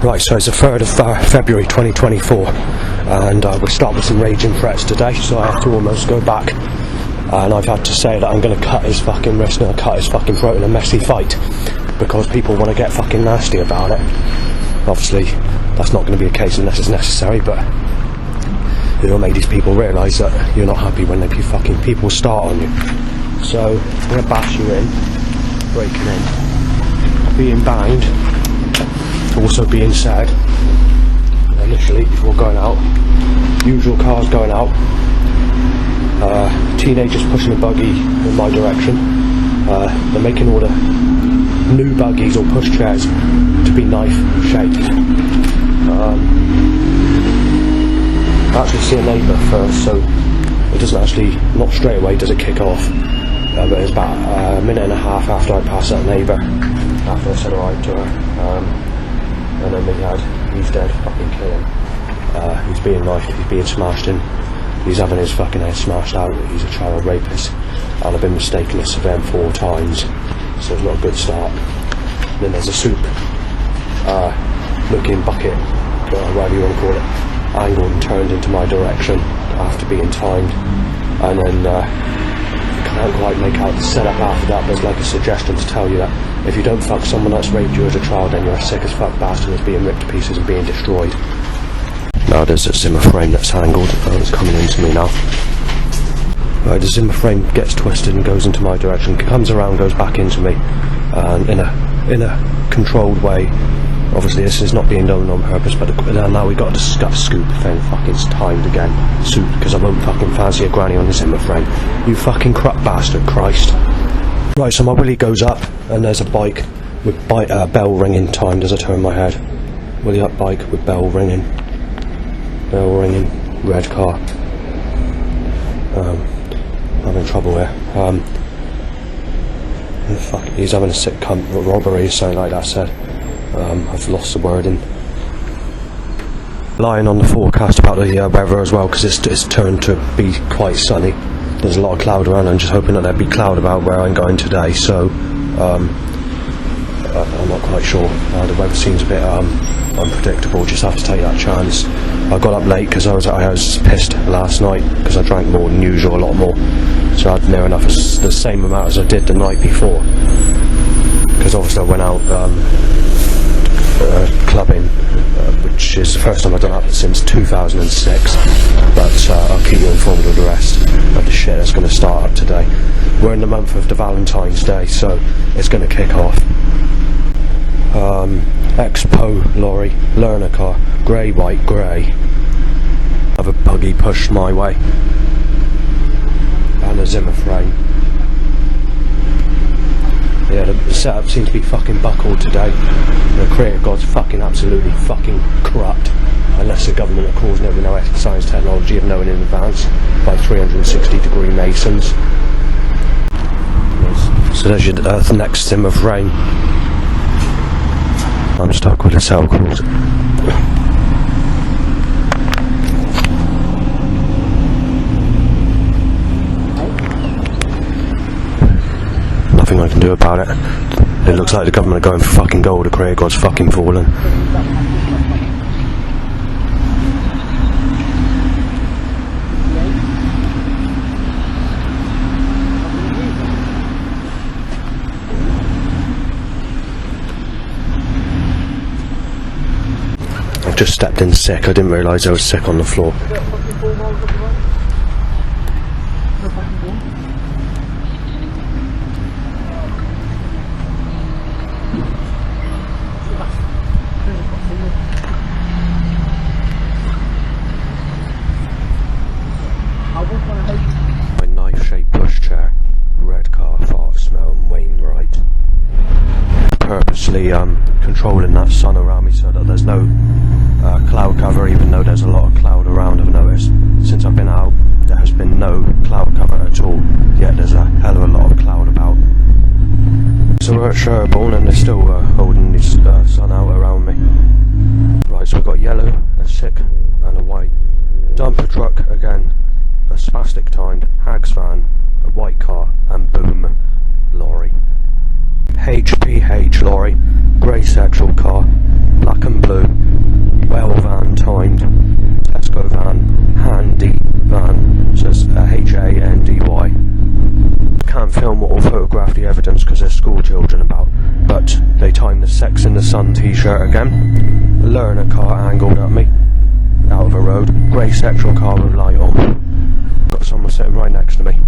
Right, so it's the 3rd of February 2024, and we're starting with some raging threats today, so I have to almost go back, and I've had to say that I'm going to cut his fucking wrist and cut his fucking throat in a messy fight, because people want to get fucking nasty about it. Obviously, that's not going to be the case unless it's necessary, but it'll make these people realise that you're not happy when people start on you. So, I'm going to bash you in, breaking in, being banged, also being said, initially before going out, usual cars going out, teenagers pushing a buggy in my direction, they're making all the new buggies or push chairs to be knife shaped. I actually see a neighbour first, so it doesn't actually, not straight away does it kick off, but it's about a minute and a half after I pass that neighbour, after I said alright to her. And then he's dead, fucking kill him. He's being knifed, he's being smashed in, he's having his fucking head smashed out, he's a child rapist, and I've been mistaken as them 4 times, so it's not a good start. And then there's a soup looking bucket, whatever you want to call it, angled and turned into my direction after being timed, and then can't quite make out the setup after that. There's like a suggestion to tell you that if you don't fuck someone that's raped you as a child, then you're a sick as fuck bastard that's being ripped to pieces and being destroyed. Now there's a Zimmer frame that's angled, it's coming into me now. Right, the Zimmer frame gets twisted and goes into my direction, comes around, goes back into me, and in a controlled way. Obviously this is not being done on purpose, but now we got to discuss scoop thing. Fucking it's timed again. Soup, because I won't fucking fancy a granny on the Zimmer frame. You fucking crap bastard, Christ. Right, so my willy goes up, and there's a bike with bell ringing timed as I turn my head. Willy up bike with bell ringing, red car. Having trouble here. Fuck, he's having a sick cunt robbery or something like that said. I've lost the wording. Lying on the forecast about the weather as well, because it's turned to be quite sunny. There's a lot of cloud around. I'm just hoping that there'll be cloud about where I'm going today, so I'm not quite sure. The weather seems a bit unpredictable, just have to take that chance. I got up late because I was pissed last night because I drank more than usual, a lot more, so I had near enough the same amount as I did the night before, because obviously I went out clubbing, which is the first time I've done that since 2006, but I'll keep you informed of the rest of the shit that's going to start up today. We're in the month of the Valentine's Day, so it's going to kick off. Expo lorry, learner car, grey, white, grey. Have a buggy pushed my way, and a Zimmer frame. Yeah, the setup seems to be fucking buckled today. The creator god's fucking absolutely fucking corrupt, unless the government are causing it with no science technology of knowing in advance by 360-degree masons. So there's your next Zimmer frame. I'm stuck with the cell calls. Nothing I can do about it. It looks like the government are going for fucking gold. The creator god's fucking fallen. I've just stepped in sick. I didn't realise I was sick on the floor. My knife-shaped pushchair, red car, fart smell, and Wainwright. Purposely controlling that sun around me so that there's no cloud cover, even though there's a lot of cloud around. I've noticed since I've been out there has been no cloud cover at all, yet there's a hell of a lot of cloud about. So we're at Sherborne and they're still holding this sun out around me. Right, so we've got yellow, a sick and a white dumper truck again, a spastic timed Hags van, a white car, and boom, lorry. HPH lorry, grey sexual car, black and blue, the Sun t-shirt again. A learner car angled at me, out of a road. Grey sexual car with light on. Got someone sitting right next to me.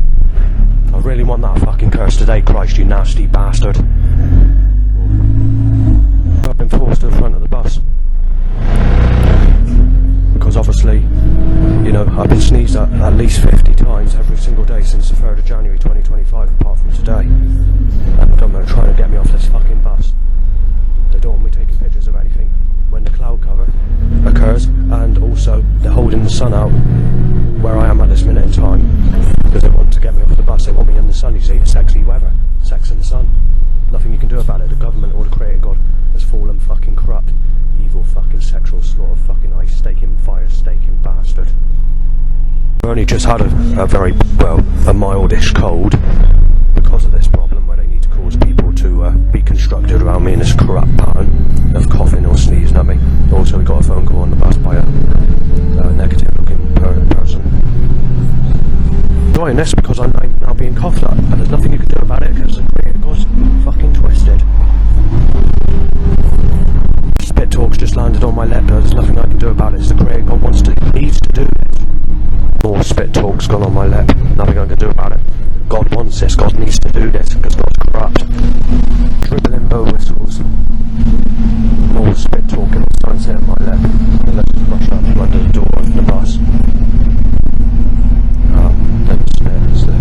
I really want that fucking curse today, Christ, you nasty bastard. I've been forced to the front of the bus. Because obviously, you know, I've been sneezed at least 50 times every single day since the 3rd of January 2025, apart from today. And the government are trying to get me off this fucking bus. They don't want me taking pictures of anything when the cloud cover occurs, and also they're holding the sun out where I am at this minute in time, because they want to get me off the bus. They want me in the sun, you see, the sexy weather, sex in the sun. Nothing you can do about it. The government or the creator God has fallen fucking corrupt, evil fucking sexual slaughter, fucking ice staking, fire staking bastard. I've only just had a very, well, a mildish cold because of this problem where they need to cause people to be constructed around me in this corrupt pattern of coughing or sneezing at me. Also, we got a phone call on the bus by a negative looking person. Enjoying this because I'm now being coughed at, and there's nothing you can do about it because the creator God's fucking twisted. Spit talks just landed on my lip, there's nothing I can do about it. It's the creator God needs to do this. More spit talks gone on my lip, nothing I can do about it. God wants this, God needs to do this because God's corrupt. Dribbling bow whistles. More spit talking, it's starting to hit my lip. And let's just rush out from under the door of the bus. Then spit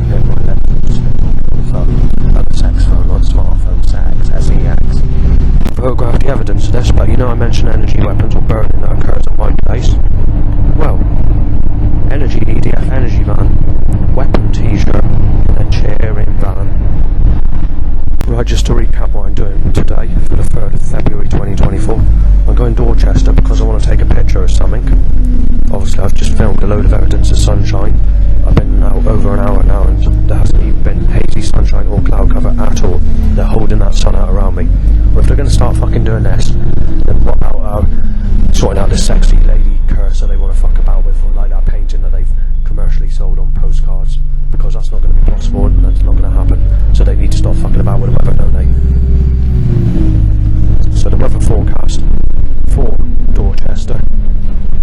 hit my lip. Spit talking on the phone. And the sex phone, not smartphone, sex, S-E-X. Photograph the evidence of this, but you know I mentioned energy weapons or burning that occurs at my place. Well, energy EDF, energy van, weapon t-shirt, and then cheering van. Right, just to recap what I'm doing today for the 3rd of February 2024. I'm going to Dorchester because I want to take a picture of something. Obviously I've just filmed a load of evidence of sunshine. I've been out over an hour now and there hasn't even been hazy sunshine or cloud cover at all. They're holding that sun out around me. Well, if they're going to start fucking doing this, then what about sorting out this sexy lady cursor they want to fuck about with, or like that painting that they've commercially sold on postcards, because that's not going to be possible and that's not going to happen. So they need to stop fucking about with the weather, don't they? So the weather forecast for Dorchester,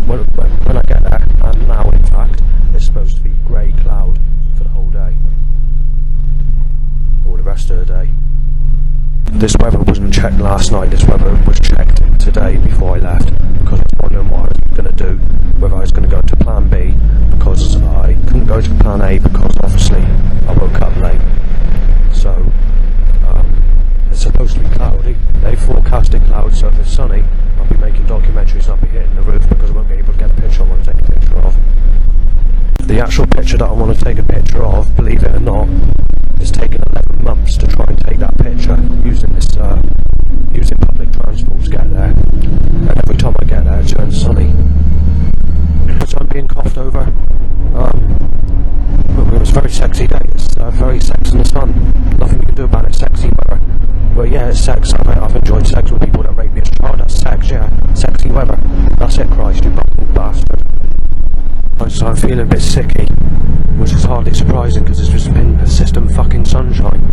when I get there, and now in fact, it's supposed to be grey cloud for the whole day, or the rest of the day. This weather wasn't checked last night, this weather was checked today before I left, because I was wondering what I was going to do, whether I was going to go to plan B, because I couldn't go to plan A because obviously I woke up late. So it's supposed to be cloudy. They forecasted clouds, so if it's sunny I'll be making documentaries and I'll be hitting the roof because I won't be able to get a picture I want to take a picture of. The actual picture that I want to take a picture of, believe it or not, it's taken 11 months to try and take that picture using this using public transport to get there, and every time I get there it turns sunny. So I'm being coughed over. It was a very sexy day. It's very sex in the sun. Nothing you can do about it. Sexy weather. Well, yeah, it's sex. I've enjoyed sex with people that rape me as a child. That's sex, yeah. Sexy weather. That's it, Christ, you fucking bastard. So I'm feeling a bit sicky, which is hardly surprising because it's just been persistent fucking sunshine.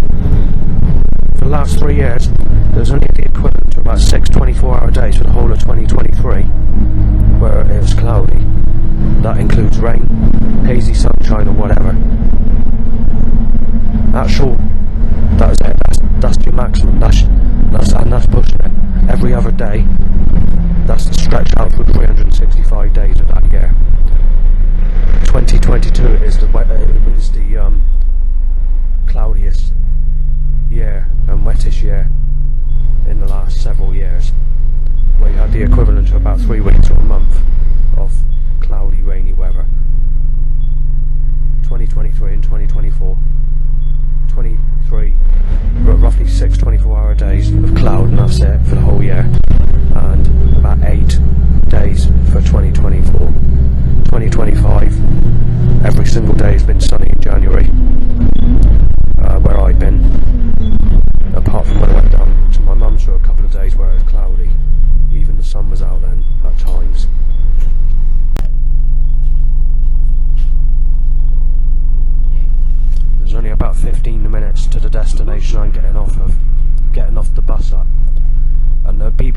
For the last 3 years, there was only the equivalent to about 6 24-hour days for the whole of 2023, where it was cloudy. That includes rain, hazy sunshine or whatever. That was it, that's your maximum, that's pushing it. Every other day, that's stretched out through 365 days of that year. 2022 is the cloudiest year and wettest year in the last several years, where you had the equivalent of about 3 weeks or a month of cloudy, rainy weather. 2023 and 2024, 23, roughly 6 24-hour days of cloud, and that's it for the whole year, and about 8 days for 2024. 2025, every single day has been sunny in January, where I've been, apart from when I went down to my mum's for a couple of days where it was cloudy. Even the sun was out then at times. There's only about 15 minutes to the destination I'm getting off the bus at, and the people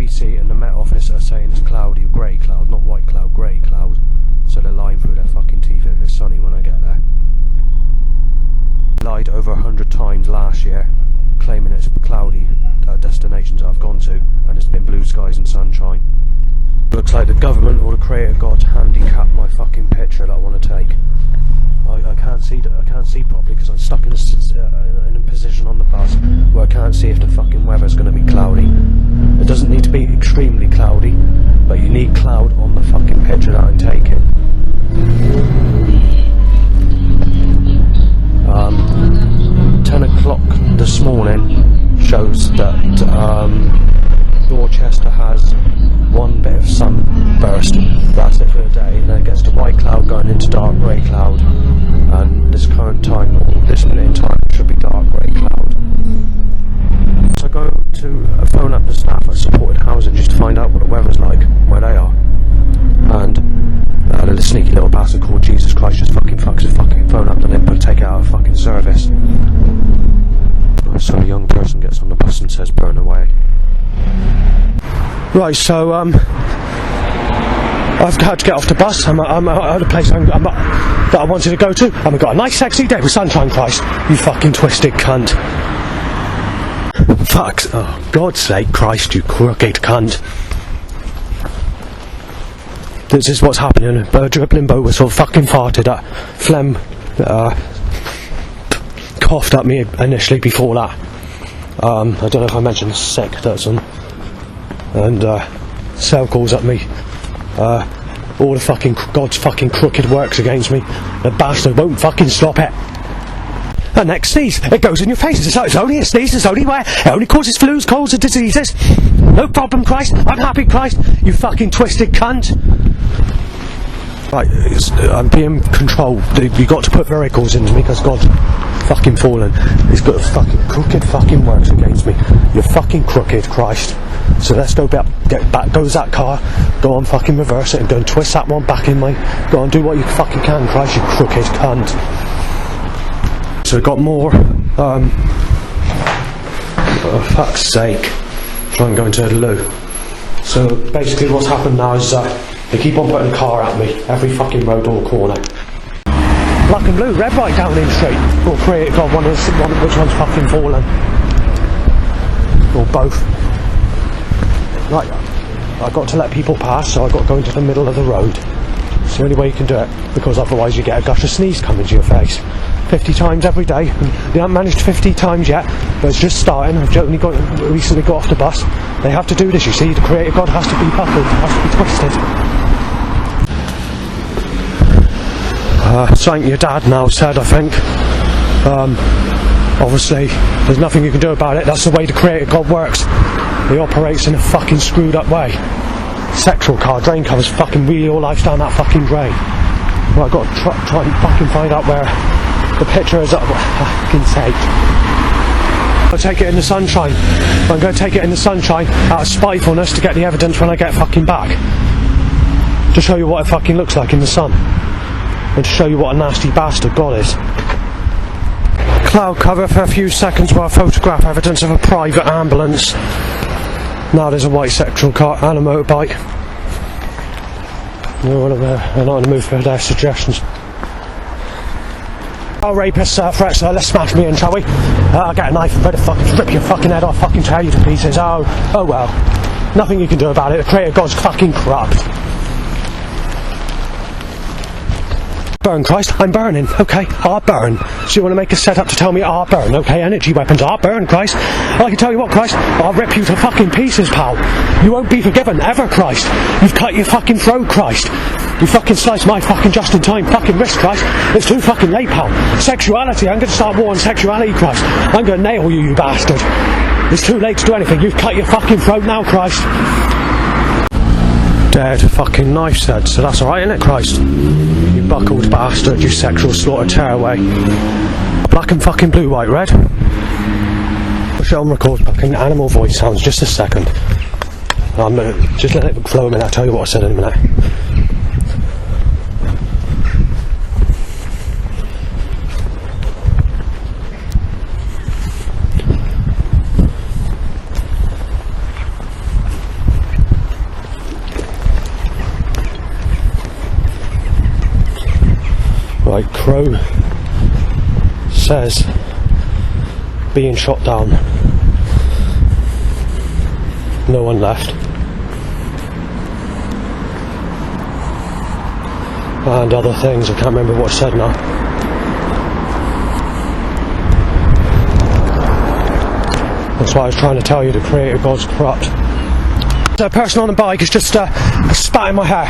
saying it's cloudy, grey cloud, not white cloud, grey cloud. So they're lying through their fucking teeth if it's sunny when I get there. Lied over 100 times last year, claiming it's cloudy destinations I've gone to, and it's been blue skies and sunshine. Looks like the government or the creator gods handicapped my fucking picture that I want to take. I can't see properly because I'm stuck in a position on the bus where I can't see if the fucking weather's going to be cloudy. It doesn't need to be extremely cloudy, but you need cloud on the fucking picture that I'm taking. 10 o'clock this morning shows that Dorchester has one bit of sunburst. That's it for the day, and then it gets to white cloud going into dark grey cloud, and this current time, or this minute in time, should be dark grey cloud. So I go to phone up the staff at Supported Housing just to find out what the weather's like where they are, and the sneaky little bastard called Jesus Christ just fucking fucks his fucking phone up and then take it out of fucking service. So a young person gets on the bus and says burn away. Right, so I've had to get off the bus. I'm at a place that I wanted to go to, and we've got a nice sexy day with sunshine. Christ, you fucking twisted cunt. Fuck, oh God's sake, Christ, you crooked cunt. This is what's happening. A dribbling boat whistle fucking farted at phlegm, coughed at me initially before that. I don't know if I mentioned sick, that's one. And Sal calls at me. All the fucking God's fucking crooked works against me. The bastard won't fucking stop it. The next sneeze, it goes in your face. It's only a sneeze, it's only where it only causes flus, colds and diseases. No problem, Christ. I'm happy, Christ. You fucking twisted cunt. Right, I'm being controlled. You got to put vehicles into me because God's fucking fallen. He's got fucking crooked fucking works against me. You're fucking crooked, Christ. So let's go back, get back, goes that car, go on fucking reverse it and go and twist that one back in my, go on do what you fucking can, Christ, you crooked cunt. So we've got more, oh fuck's sake, try and go into the loo. So basically what's happened now is they keep on putting a car at me, every fucking road or corner. Black and blue, red, white, down in straight, or create, God, which one's fucking fallen. Or both. Right, I've got to let people pass, so I've got to go into the middle of the road. It's the only way you can do it, because otherwise you get a gush of sneeze coming to your face. 50 times every day. You haven't managed 50 times yet, but it's just starting. I've only recently got off the bus. They have to do this, you see. The creator God has to be buckled, has to be twisted. Something your dad now said, I think. Obviously, there's nothing you can do about it. That's the way the creator God works. He operates in a fucking screwed up way. Sexual car, drain covers, fucking wheel your life down that fucking drain. Well, I've got to try and fucking find out where the picture is up. Fucking sake. I'll take it in the sunshine. I'm going to take it in the sunshine out of spitefulness to get the evidence when I get fucking back. To show you what it fucking looks like in the sun. And to show you what a nasty bastard God is. Cloud cover for a few seconds while I photograph evidence of a private ambulance. Now there's a white sexual car and a motorbike. They're not in the mood for their suggestions. Oh, rapists, threats, let's smash me in, shall we? I'll get a knife and better fucking rip your fucking head off, fucking tear you to pieces. Oh well. Nothing you can do about it. The creator God's fucking corrupt. Burn, Christ, I'm burning, okay, I'll burn. So you want to make a setup to tell me I'll burn, okay, energy weapons, I'll burn, Christ. I can tell you what, Christ, I'll rip you to fucking pieces, pal. You won't be forgiven, ever, Christ. You've cut your fucking throat, Christ. You fucking sliced my fucking just-in-time fucking wrist, Christ. It's too fucking late, pal. Sexuality, I'm going to start war on sexuality, Christ. I'm going to nail you, you bastard. It's too late to do anything, you've cut your fucking throat now, Christ. Dead fucking knife said, so that's alright, innit, Christ? You buckled bastard, you sexual slaughter tearaway. Black and fucking blue, white, red. Push it on record, fucking animal voice sounds, just a second. I'm gonna just let it flow a minute, I'll tell you what I said in a minute. Right, Crow says being shot down. No one left. And other things, I can't remember what I said now. That's why I was trying to tell you the creator God's corrupt. The person on the bike is just spat in my hair.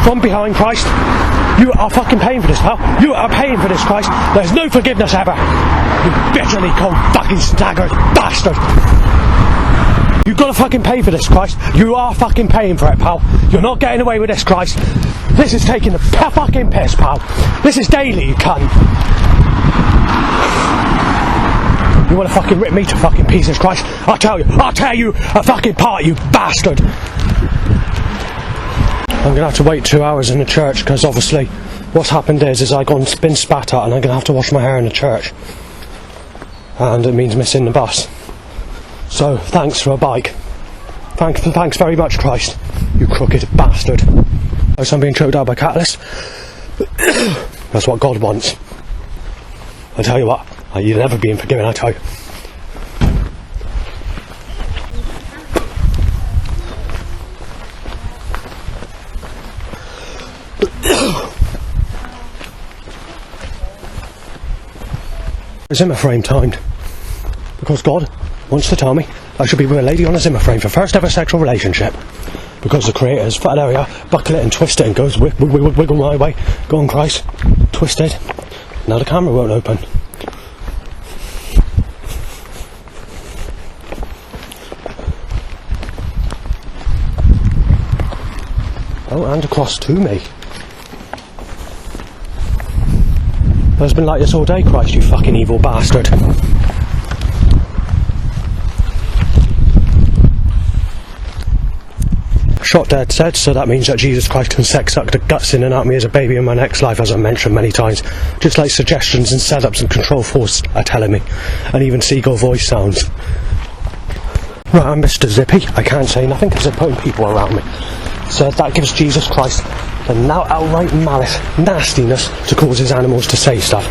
From behind, Christ. You are fucking paying for this, pal. You are paying for this, Christ. There's no forgiveness ever. You bitterly cold fucking staggered bastard. You've got to fucking pay for this, Christ. You are fucking paying for it, pal. You're not getting away with this, Christ. This is taking the fucking piss, pal. This is daily, you cunt. You want to fucking rip me to fucking pieces, Christ? I'll tear you a fucking apart, you bastard. I'm going to have to wait 2 hours in the church because obviously what's happened is I've been spat at and I'm going to have to wash my hair in the church. And it means missing the bus. So, thanks for a bike. Thanks very much, Christ. You crooked bastard. I'm being choked out by Catalyst. That's what God wants. I tell you what, you're never being forgiven, I tell you. Zimmer frame timed. Because God wants to tell me I should be with a lady on a Zimmer frame for first ever sexual relationship. Because the creator's fat area, buckle it and twist it and goes wiggle my way. Go on, Christ. Twist it. Now the camera won't open. Oh, and across to me. It's been like this all day, Christ, you fucking evil bastard. Shot dead said, so that means that Jesus Christ can sex suck the guts in and out of me as a baby in my next life, as I mentioned many times. Just like suggestions and setups and control force are telling me. And even seagull voice sounds. Right, I'm Mr. Zippy. I can't say nothing because they're putting people around me. So that gives Jesus Christ the now outright malice, nastiness to cause his animals to say stuff.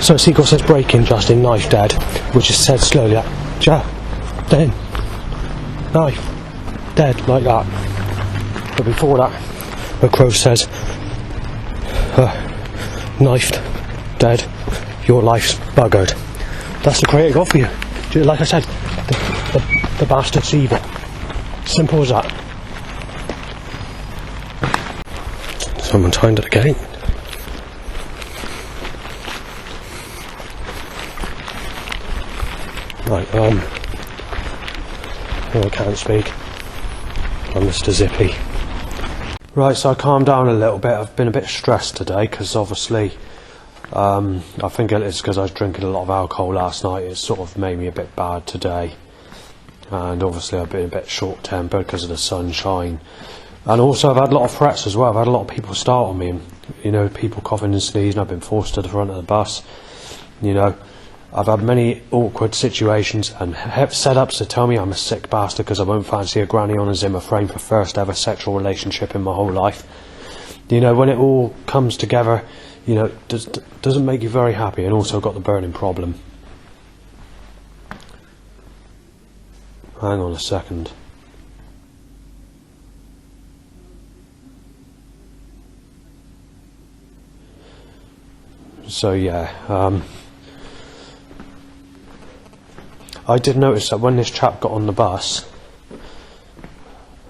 So seagull says breaking, Justin, knife dead, which is said slowly like, then, knife, dead, like that. But before that, the Crow says, knifed, dead, your life's buggered. That's the creator God for you. Like I said, the bastard's evil. Simple as that. Someone timed it again. Right, oh, I can't speak. I'm Mr. Zippy. Right, so I calmed down a little bit. I've been a bit stressed today because obviously I think it's because I was drinking a lot of alcohol last night. It sort of made me a bit bad today. And obviously I've been a bit short-tempered because of the sunshine. And also I've had a lot of threats as well. I've had a lot of people start on me, and you know, people coughing and sneezing. I've been forced to the front of the bus. You know, I've had many awkward situations and setups to tell me I'm a sick bastard because I won't fancy a granny on a Zimmer frame for first ever sexual relationship in my whole life. You know, when it all comes together, you know, doesn't make you very happy. And also got the burning problem. Hang on a second. So yeah, I did notice that when this chap got on the bus,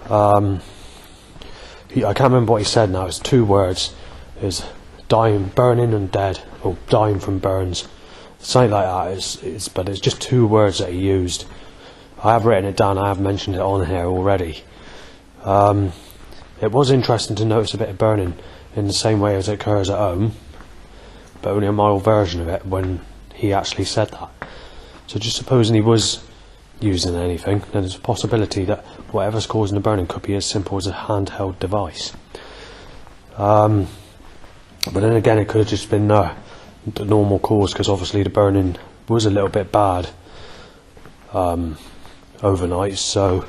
I can't remember what he said now. It's 2 words: is dying, burning, and dead, or dying from burns, something like that. But it's just 2 words that he used. I have written it down. I have mentioned it on here already. It was interesting to notice a bit of burning in the same way as it occurs at home, but only a mild version of it when he actually said that. So just supposing he was using anything, then there's a possibility that whatever's causing the burning could be as simple as a handheld device. But then again, it could have just been the normal cause, because obviously the burning was a little bit bad overnight, so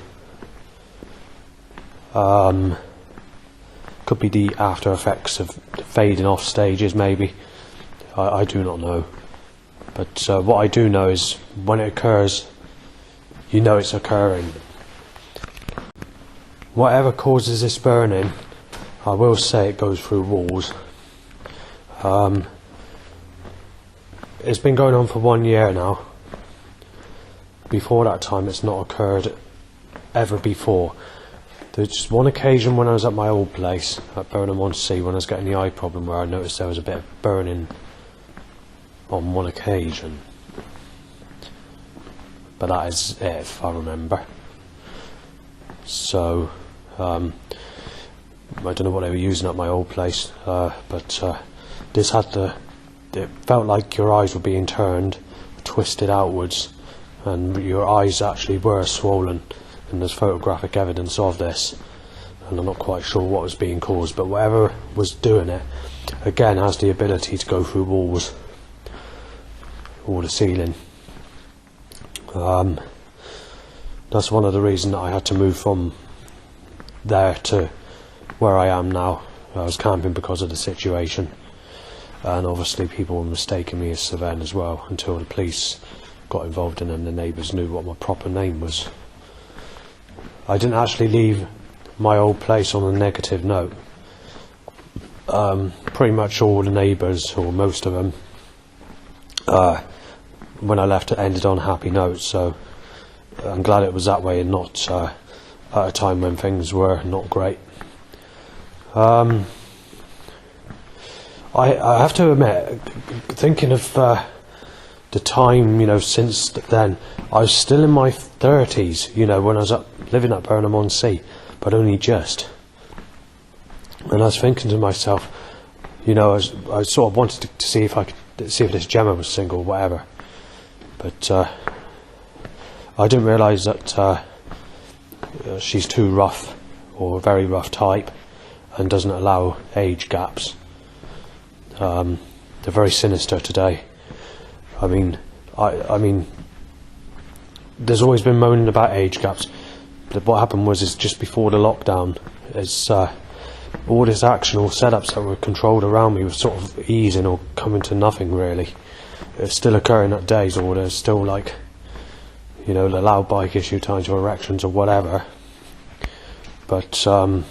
could be the after effects of fading off stages maybe. I do not know. But what I do know is when it occurs, you know it's occurring. Whatever causes this burning, I will say it goes through walls. It's been going on for 1 year now. Before that time, it's not occurred ever before. There's just one occasion when I was at my old place at Burnham-on-Sea when I was getting the eye problem, where I noticed there was a bit of burning on one occasion. But that is it, if I remember. So, I don't know what they were using at my old place, but this had it felt like your eyes were being turned, twisted outwards, and your eyes actually were swollen, and there's photographic evidence of this, and I'm not quite sure what was being caused, but whatever was doing it, again, has the ability to go through walls or the ceiling. That's one of the reasons that I had to move from there to where I am now. I was camping because of the situation, and obviously people were mistaking me as Sven as well, until the police got involved in it and the neighbours knew what my proper name was. I didn't actually leave my old place on a negative note. Pretty much all the neighbours, or most of them, when I left, it ended on a happy note, so I'm glad it was that way and not at a time when things were not great. I have to admit, thinking of the time, since then, I was still in my 30s, when I was living at Burnham-on-Sea, but only just. And I was thinking to myself, I sort of wanted to see if this Gemma was single or whatever. But I didn't realise that she's too rough, or a very rough type, and doesn't allow age gaps. They're very sinister today. I mean, there's always been moaning about age gaps, but what happened was just before the lockdown, all this action, all setups that were controlled around me was sort of easing or coming to nothing really. It's still occurring at days, or there's still the loud bike issue times or erections or whatever. But how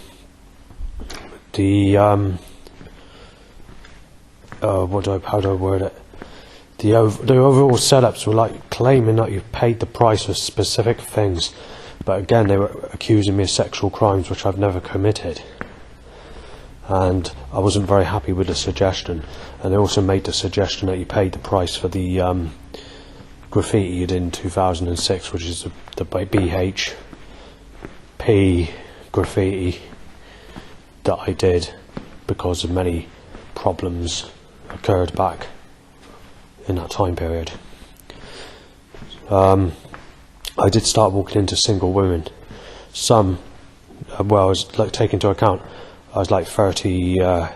do I word it? The overall setups were claiming that you paid the price for specific things, but again they were accusing me of sexual crimes which I've never committed, and I wasn't very happy with the suggestion. And they also made the suggestion that you paid the price for the graffiti you did in 2006, which is the BHP graffiti that I did because of many problems occurred back in that time period. I did start walking into single women. Some, I was take into account, I was 37ish,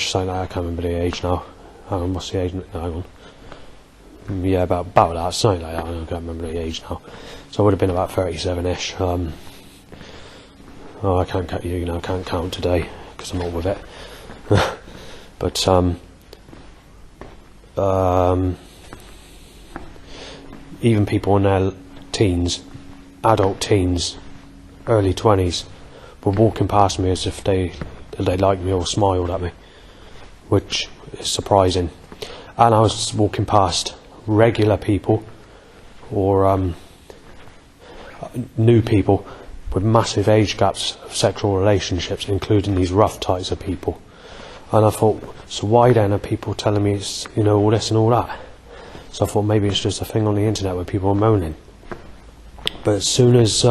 something like that. I can't remember the age now. What's the age? No, hang on. Yeah, about that, something like that. I can't remember the age now. So I would have been about 37ish. I can't count, I can't count today because I'm not with it. But even people in their teens, adult teens, early 20s, were walking past me as if they liked me or smiled at me, which is surprising. And I was walking past regular people or new people with massive age gaps of sexual relationships, including these rough types of people. And I thought, so why then are people telling me it's, all this and all that? So I thought maybe it's just a thing on the internet where people are moaning. But as soon as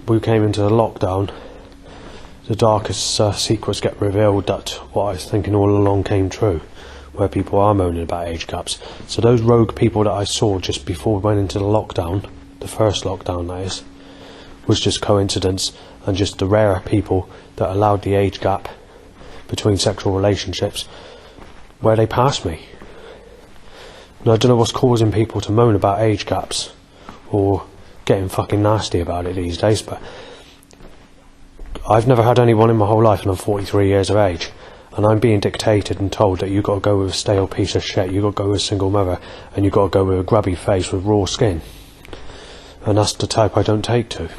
we came into the lockdown, the darkest secrets get revealed, that what I was thinking all along came true, where people are moaning about age gaps. So those rogue people that I saw just before we went into the lockdown, the first lockdown that is, was just coincidence, and just the rare people that allowed the age gap between sexual relationships where they passed me. And I don't know what's causing people to moan about age gaps or getting fucking nasty about it these days, but I've never had anyone in my whole life, and I'm 43 years of age, and I'm being dictated and told that you got to go with a stale piece of shit, you got to go with a single mother, and you got to go with a grubby face with raw skin. And that's the type I don't take to.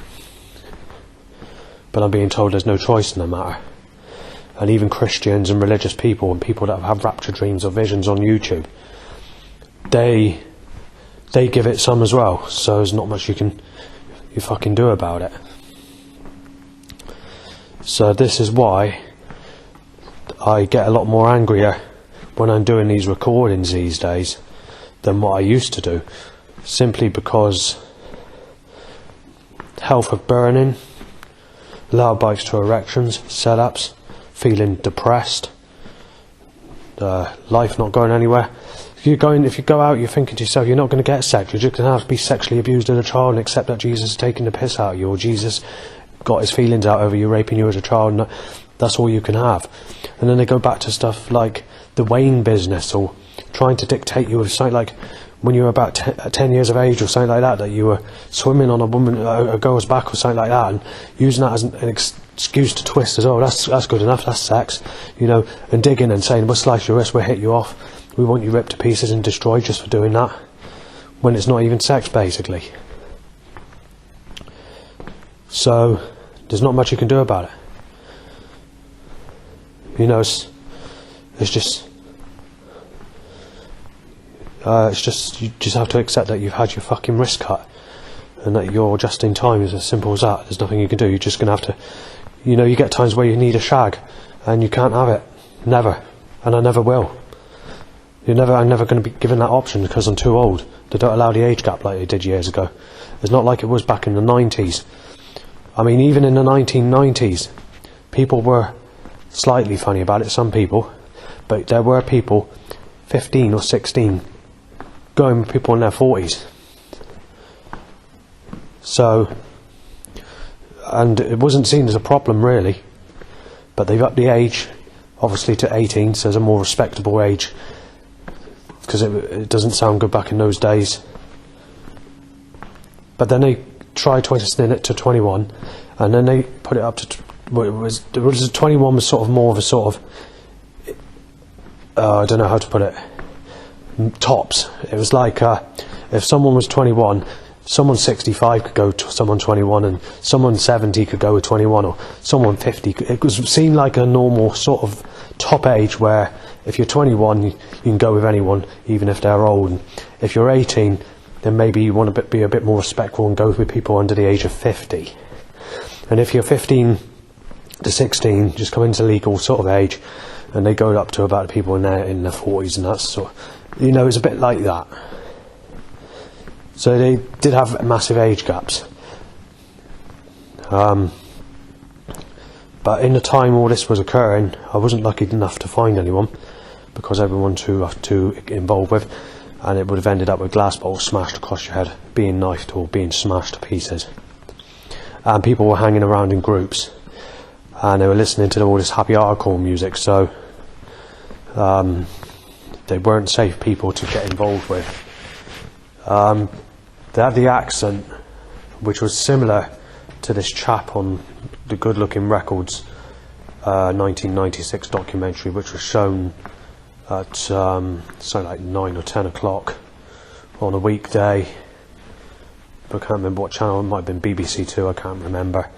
But I'm being told there's no choice in the matter. And even Christians and religious people and people that have rapture dreams or visions on YouTube, they give it some as well. So there's not much you fucking do about it. So this is why I get a lot more angrier when I'm doing these recordings these days than what I used to do. Simply because health of burning, loud bites to erections, setups, feeling depressed, life not going anywhere. If you go out, you're thinking to yourself, you're not going to get sex, you're just going to have to be sexually abused as a child and accept that Jesus is taking the piss out of you, or Jesus got his feelings out over you, raping you as a child, and that's all you can have. And then they go back to stuff like the Wayne business, or trying to dictate you with something like when you were about 10 years of age or something like that you were swimming on a girl's back or something like that, and using that as an excuse to twist as, oh, that's good enough, that's sex, and digging and saying, we'll slice your wrist, we'll hit you off, we want you ripped to pieces and destroyed just for doing that, when it's not even sex, basically. So there's not much you can do about it. It's just you just have to accept that you've had your fucking wrist cut, and that you're just in time. It's as simple as that. There's nothing you can do. You're just going to have to, you get times where you need a shag and you can't have it. Never. And I never will. I'm never going to be given that option because I'm too old. They don't allow the age gap like they did years ago. It's not like it was back in the 90s. I mean, even in the 1990s, people were slightly funny about it, some people, but there were people 15 or 16 going with people in their 40s. So, and it wasn't seen as a problem really, but they've upped the age obviously to 18, so it's a more respectable age, because it doesn't sound good back in those days. But then they tried twisting it to 21, and then they put it up to 21 was sort of more of a sort of I don't know how to put it, tops. It was like if someone was 21, someone 65 could go to someone 21, and someone 70 could go with 21, or someone 50. It was seemed like a normal sort of top age where if you're 21 you can go with anyone, even if they're old. And if you're 18, then maybe you want to be a bit more respectful and go with people under the age of 50. And if you're 15 to 16, just come into legal sort of age, and they go up to about people in their 40s, and that's sort of, it's a bit like that. So they did have massive age gaps. But in the time all this was occurring, I wasn't lucky enough to find anyone, because everyone too involved with, and it would have ended up with glass bottles smashed across your head, being knifed or being smashed to pieces. And people were hanging around in groups, and they were listening to all this happy hardcore music, so they weren't safe people to get involved with. They had the accent, which was similar to this chap on the Good Looking Records 1996 documentary, which was shown at something like 9 or 10 o'clock on a weekday. I can't remember what channel. It might have been BBC Two, I can't remember.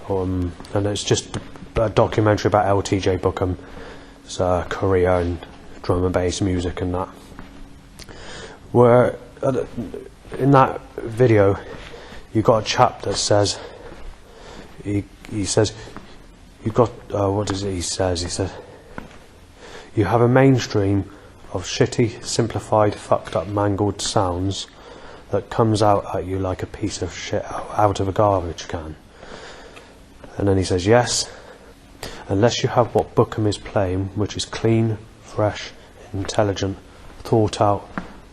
And it's just a documentary about LTJ Bookham's career and drum and bass music and that. Where in that video you got a chap that says, he says, you've got what is it he says? He said, you have a mainstream of shitty, simplified, fucked up, mangled sounds that comes out at you like a piece of shit out of a garbage can. And then he says, yes, unless you have what Bookham is playing, which is clean, fresh, intelligent, thought out,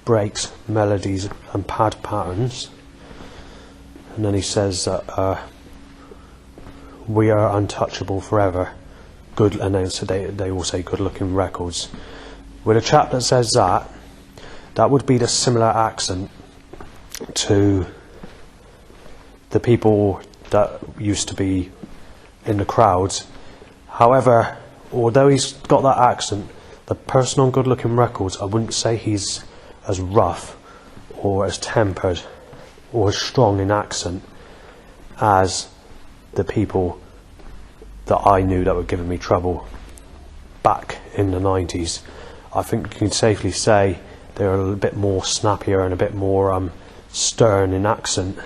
breaks, melodies and pad patterns. And then he says that we are untouchable forever. Good, and they all say Good Looking Records. With a chap that says that would be the similar accent to the people that used to be in the crowds. However, although he's got that accent, the person on Good Looking Records, I wouldn't say he's as rough or as tempered or as strong in accent as the people that I knew that were giving me trouble back in the 90s. I think you can safely say they're a little bit more snappier and a bit more stern in accent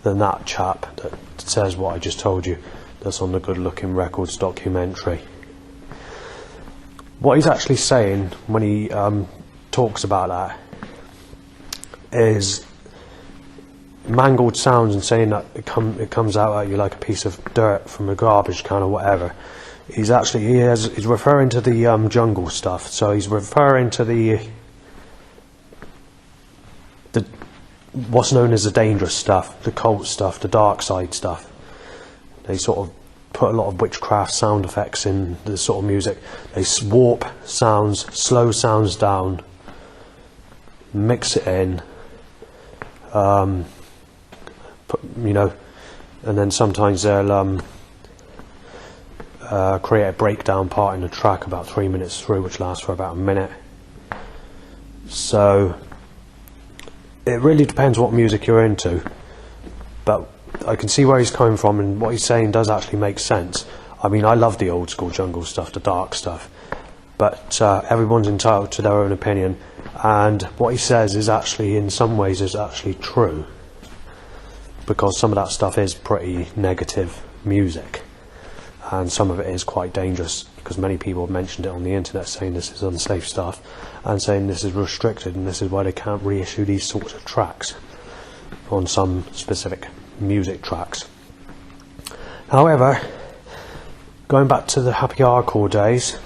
than that chap that says what I just told you, that's on the Good Looking Records documentary. What he's actually saying when he talks about that is mangled sounds, and saying that it comes out at you like a piece of dirt from a garbage can or whatever. He's referring to the jungle stuff. So he's referring to the what's known as the dangerous stuff, the cult stuff, the dark side stuff. They sort of put a lot of witchcraft sound effects in the sort of music. They warp sounds, slow sounds down, mix it in, and then sometimes they'll create a breakdown part in the track about 3 minutes through, which lasts for about a minute. So it really depends what music you're into, but I can see where he's coming from, and what he's saying does actually make sense. I mean, I love the old school jungle stuff, the dark stuff, but everyone's entitled to their own opinion, and what he says is actually, in some ways, is actually true, because some of that stuff is pretty negative music, and some of it is quite dangerous, because many people have mentioned it on the internet, saying this is unsafe stuff, and saying this is restricted, and this is why they can't reissue these sorts of tracks on some specific music tracks. However, going back to the happy hardcore days,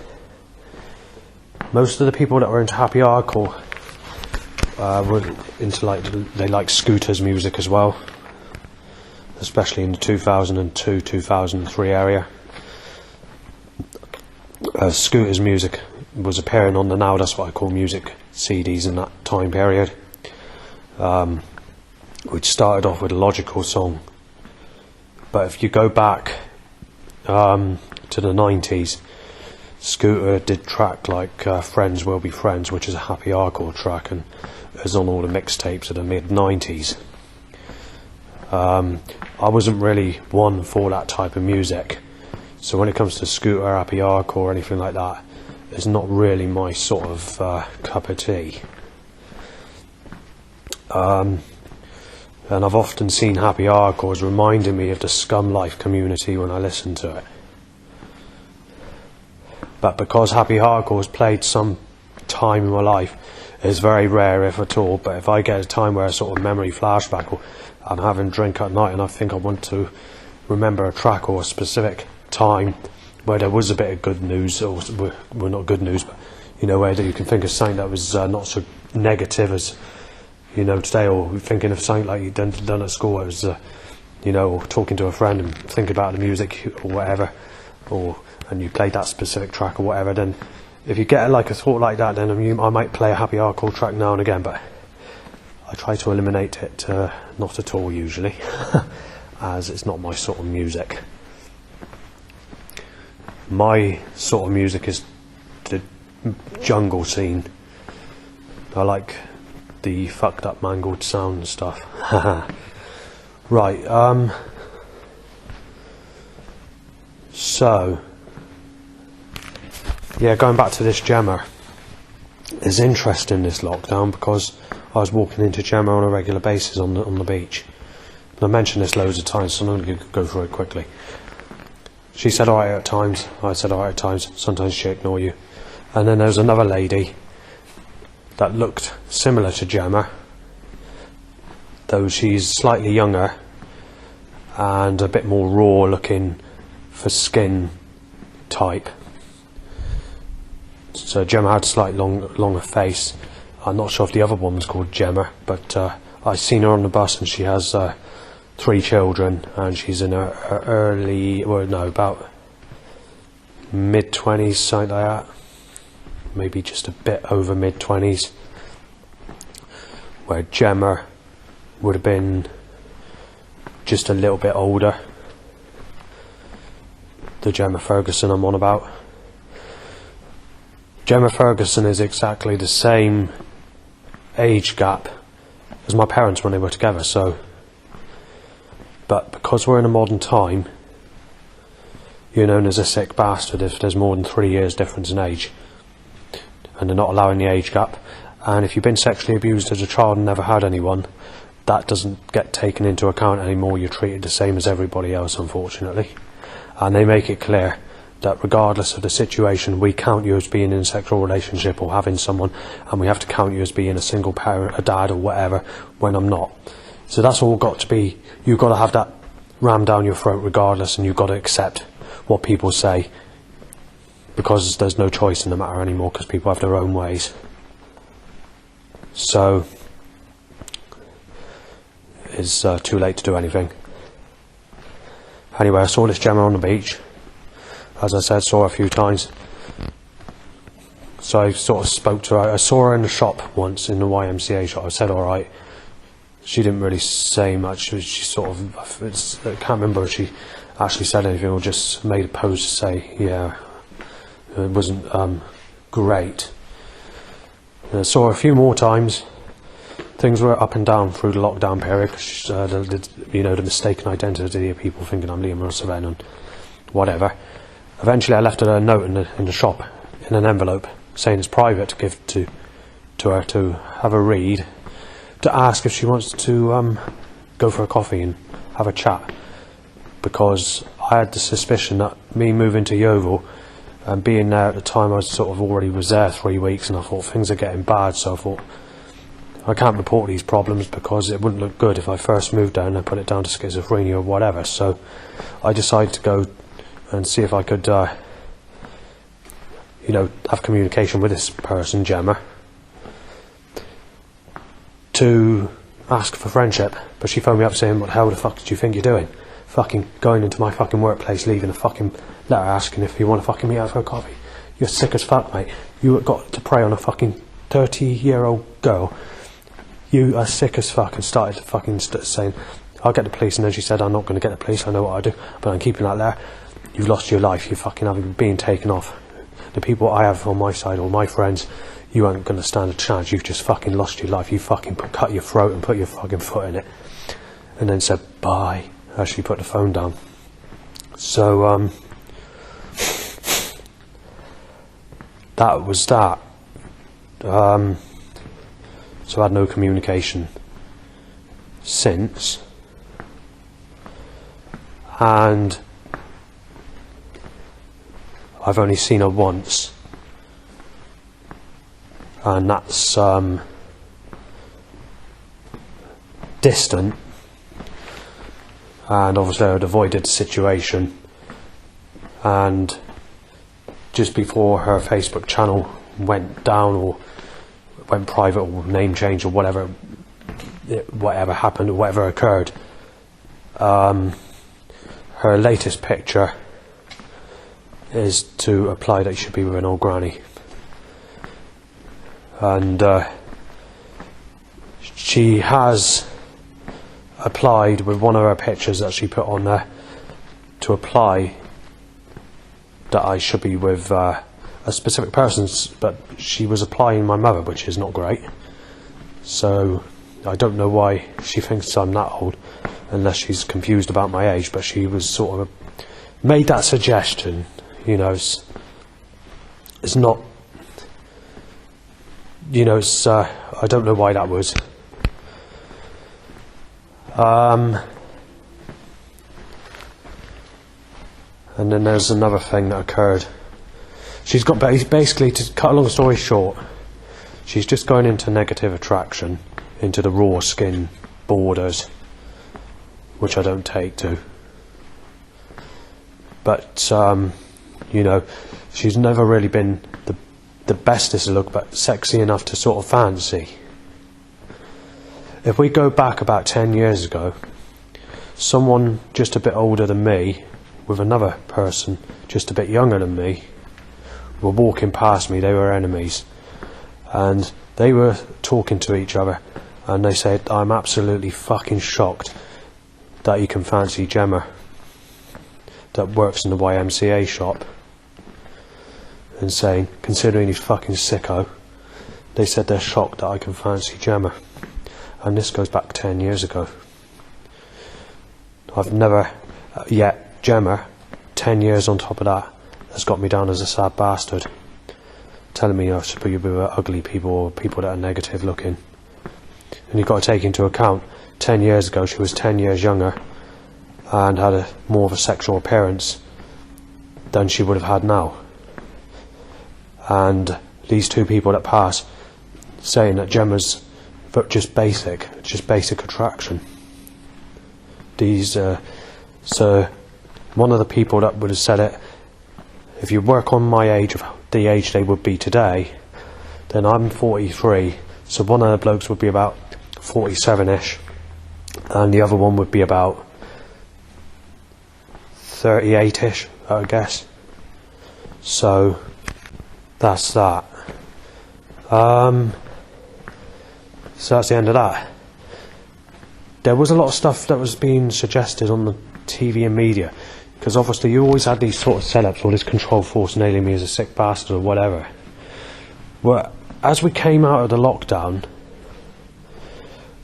most of the people that were into happy hardcore were into they like Scooter's music as well, especially in the 2002-2003 area. Scooter's music was appearing on the Now That's What I Call Music CDs in that time period, which started off with a Logical song. But if you go back to the 90s, Scooter did track like Friends Will Be Friends, which is a happy hardcore track, and it was on all the mixtapes of the mid-90s. I wasn't really one for that type of music, so when it comes to Scooter, happy hardcore, or anything like that, it's not really my sort of cup of tea. And I've often seen happy hardcore as reminding me of the Scum Life community when I listen to it. But because happy hardcore has played some time in my life, it's very rare, if at all. But if I get a time where a sort of memory flashback, or I'm having a drink at night and I think I want to remember a track or a specific time where there was a bit of good news, or well, not good news, but where you can think of something that was not so negative as today, or thinking of something like you'd done at school. It was or talking to a friend and thinking about the music or whatever, and you played that specific track or whatever. Then if you get like a thought like that, then I might play a happy hardcore track now and again, but I try to eliminate it, not at all usually, as it's not my sort of music. My sort of music is the jungle scene. I like the fucked up mangled sound stuff. Right, so yeah, going back to this Gemma, it's interesting this lockdown, because I was walking into Gemma on a regular basis on the beach. And I mentioned this loads of times, so I'm going to go through it quickly. She said alright at times, I said alright at times, sometimes she ignore you. And then there was another lady that looked similar to Gemma, though she's slightly younger and a bit more raw looking for skin type. So Gemma had a slightly longer face. I'm not sure if the other one was called Gemma, but I seen her on the bus, and she has 3 children, and she's in her about mid-20s, something like that. Maybe just a bit over mid-20s. Where Gemma would have been just a little bit older. The Gemma Ferguson I'm on about. Gemma Ferguson is exactly the same age gap as my parents when they were together, so... But because we're in a modern time, you're known as a sick bastard if there's more than 3 years difference in age. And they're not allowing the age gap. And if you've been sexually abused as a child and never had anyone, that doesn't get taken into account anymore. You're treated the same as everybody else, unfortunately. And they make it clear that regardless of the situation, we count you as being in a sexual relationship or having someone, and we have to count you as being a single parent, a dad or whatever, when I'm not. So that's all got to be, you've got to have that rammed down your throat regardless, and you've got to accept what people say, because there's no choice in the matter anymore, because people have their own ways. So it's too late to do anything. Anyway, I saw this Gemma on the beach. As I said, saw her a few times. So I sort of spoke to her. I saw her in the shop once, in the YMCA shop. I said alright. She didn't really say much. She sort of, I can't remember if she actually said anything or just made a pose to say, yeah, it wasn't great. I saw her a few more times. Things were up and down through the lockdown period. The mistaken identity of people thinking I'm Liam Russell and whatever. Eventually I left her a note in the shop in an envelope saying it's private, to give to her to have a read, to ask if she wants to go for a coffee and have a chat, because I had the suspicion that me moving to Yeovil and being there at the time, I sort of already was there 3 weeks, and I thought things are getting bad, so I thought I can't report these problems because it wouldn't look good if I first moved down and put it down to schizophrenia or whatever. So I decided to go and see if I could have communication with this person, Gemma, to ask for friendship. But she phoned me up saying, what the hell the fuck did you think you're doing? Fucking going into my fucking workplace, leaving a fucking letter asking if you want to fucking meet out for a coffee. You're sick as fuck, mate. You got to prey on a fucking 30-year-old girl. You are sick as fuck, and started fucking saying, I'll get the police. And then she said, I'm not going to get the police, I know what I do, but I'm keeping that there. You've lost your life, you fucking having been taken off. The people I have on my side, or my friends, you aren't going to stand a chance. You've just fucking lost your life. You fucking cut your throat and put your fucking foot in it. And then said, bye, as she put the phone down. So, that was that. So I had no communication since. And I've only seen her once, and that's distant, and obviously I'd avoided the situation. And just before her Facebook channel went down or went private or name change or whatever happened or whatever occurred, her latest picture is to apply that you should be with an old granny, and she has applied with one of her pictures that she put on there to apply that I should be with a specific person, but she was applying my mother, which is not great. So I don't know why she thinks I'm that old, unless she's confused about my age, but she was sort of made that suggestion. It's not, I don't know why that was. And then there's another thing that occurred. She's got basically, to cut a long story short, she's just going into negative attraction, into the raw skin borders, which I don't take to. But she's never really been the bestest look, but sexy enough to sort of fancy. If we go back about 10 years ago, someone just a bit older than me with another person just a bit younger than me were walking past me. They were enemies, and they were talking to each other, and they said, I'm absolutely fucking shocked that you can fancy Gemma that works in the YMCA shop. and saying, considering he's fucking sicko, they said they're shocked that I can fancy Gemma. And this goes back 10 years ago. I've never yet, Gemma, 10 years on top of that, has got me down as a sad bastard, telling me I should be with ugly people or people that are negative looking. And you've got to take into account, 10 years ago she was 10 years younger and had more of a sexual appearance than she would have had now. And these two people that pass saying that Gemma's just basic attraction. So one of the people that would have said it, if you work on my age, of the age they would be today, then I'm 43, so one of the blokes would be about 47ish, and the other one would be about 38ish, I guess. So that's that. So that's the end of that. There was a lot of stuff that was being suggested on the TV and media, because obviously you always had these sort of setups, or this control force nailing me as a sick bastard or whatever. Well, as we came out of the lockdown,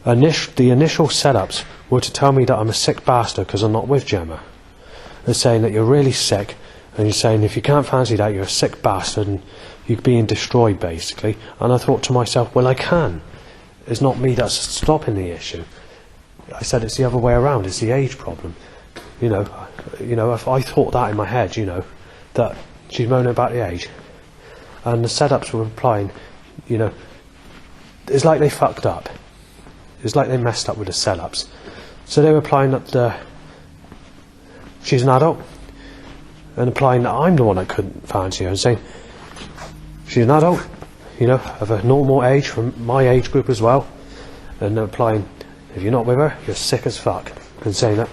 the initial setups were to tell me that I'm a sick bastard because I'm not with Gemma. They're saying that you're really sick, and you're saying if you can't fancy that, you're a sick bastard and you're being destroyed, basically. And I thought to myself, well, I can. It's not me that's stopping the issue. I said it's the other way around. It's the age problem. You know, if I thought that in my head, that she's moaning about the age, and the setups were replying, it's like they fucked up. It's like they messed up with the setups. So they were implying that she's an adult, and implying that I'm the one that couldn't fancy her, and saying she's an adult, of a normal age, from my age group as well, and they're implying if you're not with her, you're sick as fuck, and saying that,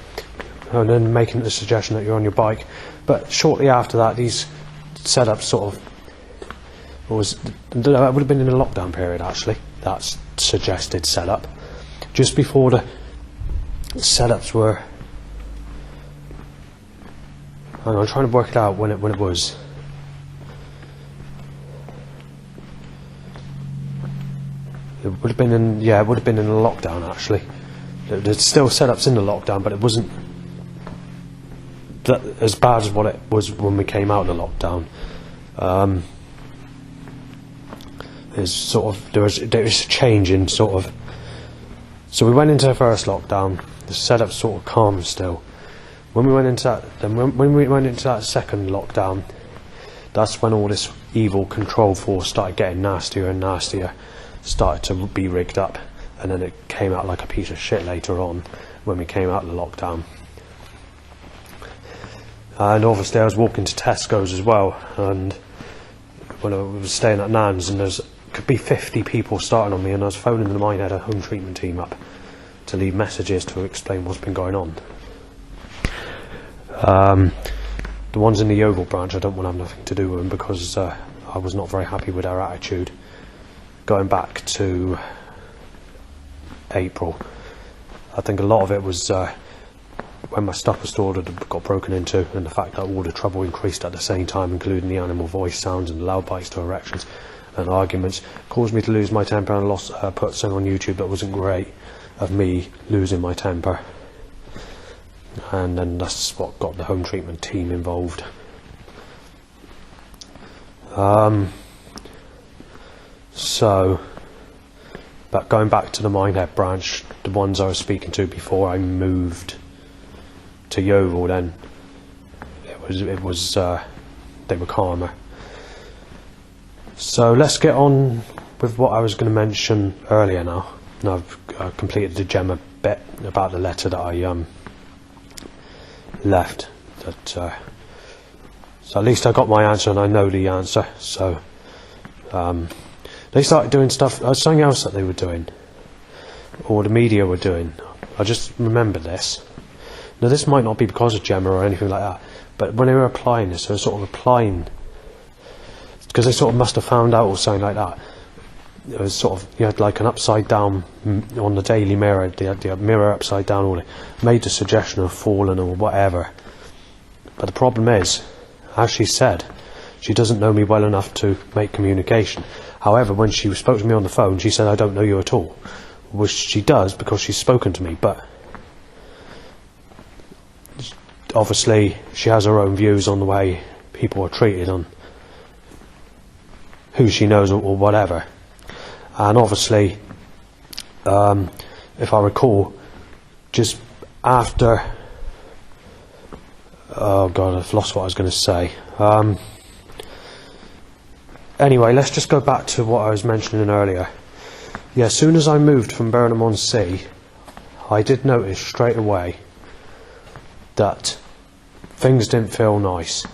and then making the suggestion that you're on your bike. But shortly after that, these setups sort of that would have been in the lockdown period, actually. That's suggested setup, just before the setups were. I'm trying to work it out when it was. It would have been in the lockdown, actually. There's still setups in the lockdown, but it wasn't that as bad as what it was when we came out of the lockdown. There was a change in sort of. So we went into the first lockdown. The setup sort of calm still. When we went into that second lockdown, that's when all this evil control force started getting nastier and nastier, started to be rigged up, and then it came out like a piece of shit later on when we came out of the lockdown. And obviously I was walking to Tesco's as well, and when I was staying at Nan's, and could be 50 people starting on me, and I was phoning the Minehead home treatment team up to leave messages to explain what's been going on. The ones in the Yeovil branch, I don't want to have nothing to do with them, because I was not very happy with their attitude going back to April. I think a lot of it was when my stuff was stored had got broken into, and the fact that all the trouble increased at the same time, including the animal voice sounds and loud bites to erections and arguments, caused me to lose my temper, and put something on YouTube that wasn't great of me losing my temper. And then that's what got the home treatment team involved. So, but going back to the Minehead branch, the ones I was speaking to before I moved to Yeovil, then it was they were calmer. So let's get on with what I was going to mention earlier now. And I've completed the Gemma bit about the letter that I left. So at least I got my answer, and I know the answer. So they started doing stuff. Something else that they were doing, or the media were doing. I just remember this. Now this might not be because of Gemma or anything like that, but when they were applying this, they were sort of applying because they sort of must have found out or something like that. It was sort of, you had like an upside down on the Daily Mirror, they had the mirror upside down, or they made the suggestion of falling or whatever. But the problem is, as she said, She doesn't know me well enough to make communication. However, when she spoke to me on the phone, she said, I don't know you at all. Which she does, because she's spoken to me, but obviously she has her own views on the way people are treated, on who she knows or whatever. And obviously, if I recall, just after... Oh God, I've lost what I was going to say. Anyway, let's just go back to what I was mentioning earlier. Yeah, as soon as I moved from Burnham-on-Sea, I did notice straight away that things didn't feel nice.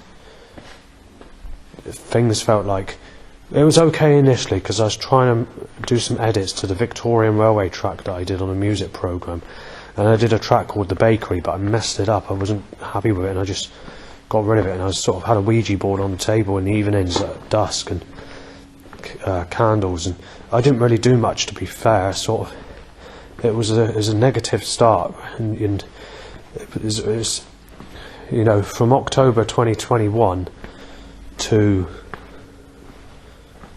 Things felt like... It was okay initially, because I was trying to do some edits to the Victorian Railway track that I did on a music programme. And I did a track called The Bakery, but I messed it up. I wasn't happy with it, and I just got rid of it. And I sort of had a Ouija board on the table in the evenings at dusk, and candles. And I didn't really do much, to be fair. Sort of, it was a negative start, and it was, you know, from October 2021 to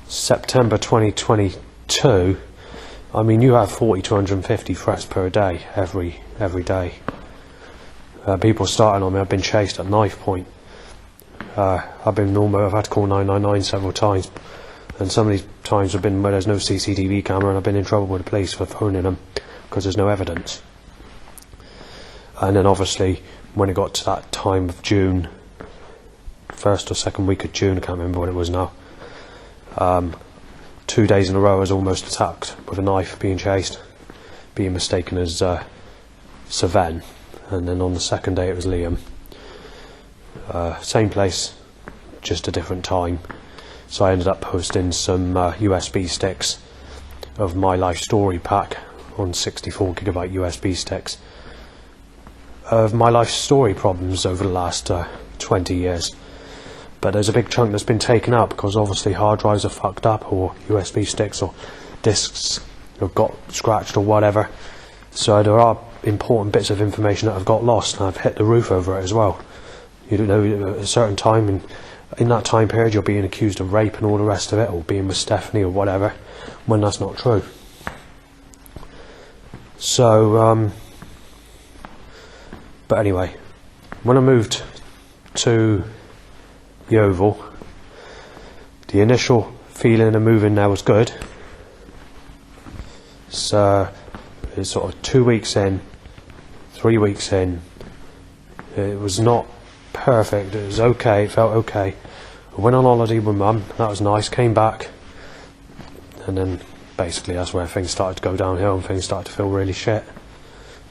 September 2022. I mean, you have 40 to 150 threats per day, every day. People starting on me. I've been chased at knife point. I've had to call 999 several times, and some of these times have been where there's no CCTV camera, and I've been in trouble with the police for phoning them because there's no evidence. And then obviously, when it got to that time of June, first or second week of June, I can't remember what it was now. 2 days in a row I was almost attacked with a knife, being chased, being mistaken as Sir Ven, and then on the second day it was Liam. Same place, just a different time. So I ended up posting some USB sticks of my life story pack on 64 gigabyte USB sticks of my life story problems over the last 20 years. But there's a big chunk that's been taken out because obviously hard drives are fucked up, or USB sticks or discs have got scratched or whatever. So there are important bits of information that have got lost, and I've hit the roof over it as well. You don't know, at a certain time, and in that time period you're being accused of rape and all the rest of it, or being with Stephanie or whatever, when that's not true. So, but anyway, when I moved to Yeovil, the initial feeling of moving there was good. So it's sort of 2 weeks in, 3 weeks in, it was not perfect, it was okay, it felt okay. I went on holiday with Mum, that was nice, came back, and then basically that's where things started to go downhill and things started to feel really shit.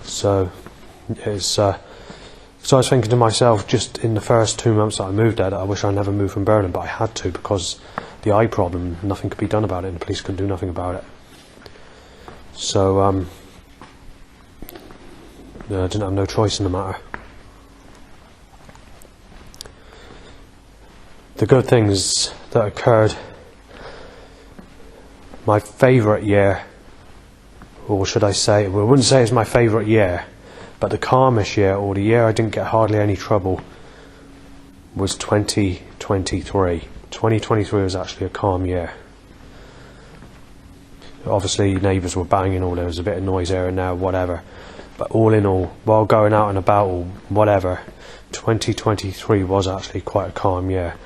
So it's so I was thinking to myself, just in the first 2 months that I moved there, that I wish I never moved from Burnham, but I had to, because the eye problem, nothing could be done about it, and the police couldn't do nothing about it. So I didn't have no choice in the matter. The good things that occurred, my favourite year, or should I say, well, I wouldn't say it's my favourite year, but the calmest year, or the year I didn't get hardly any trouble, was 2023. 2023 was actually a calm year. Obviously neighbours were banging, or there was a bit of noise here and there, whatever. But all in all, while going out and about or whatever, 2023 was actually quite a calm year.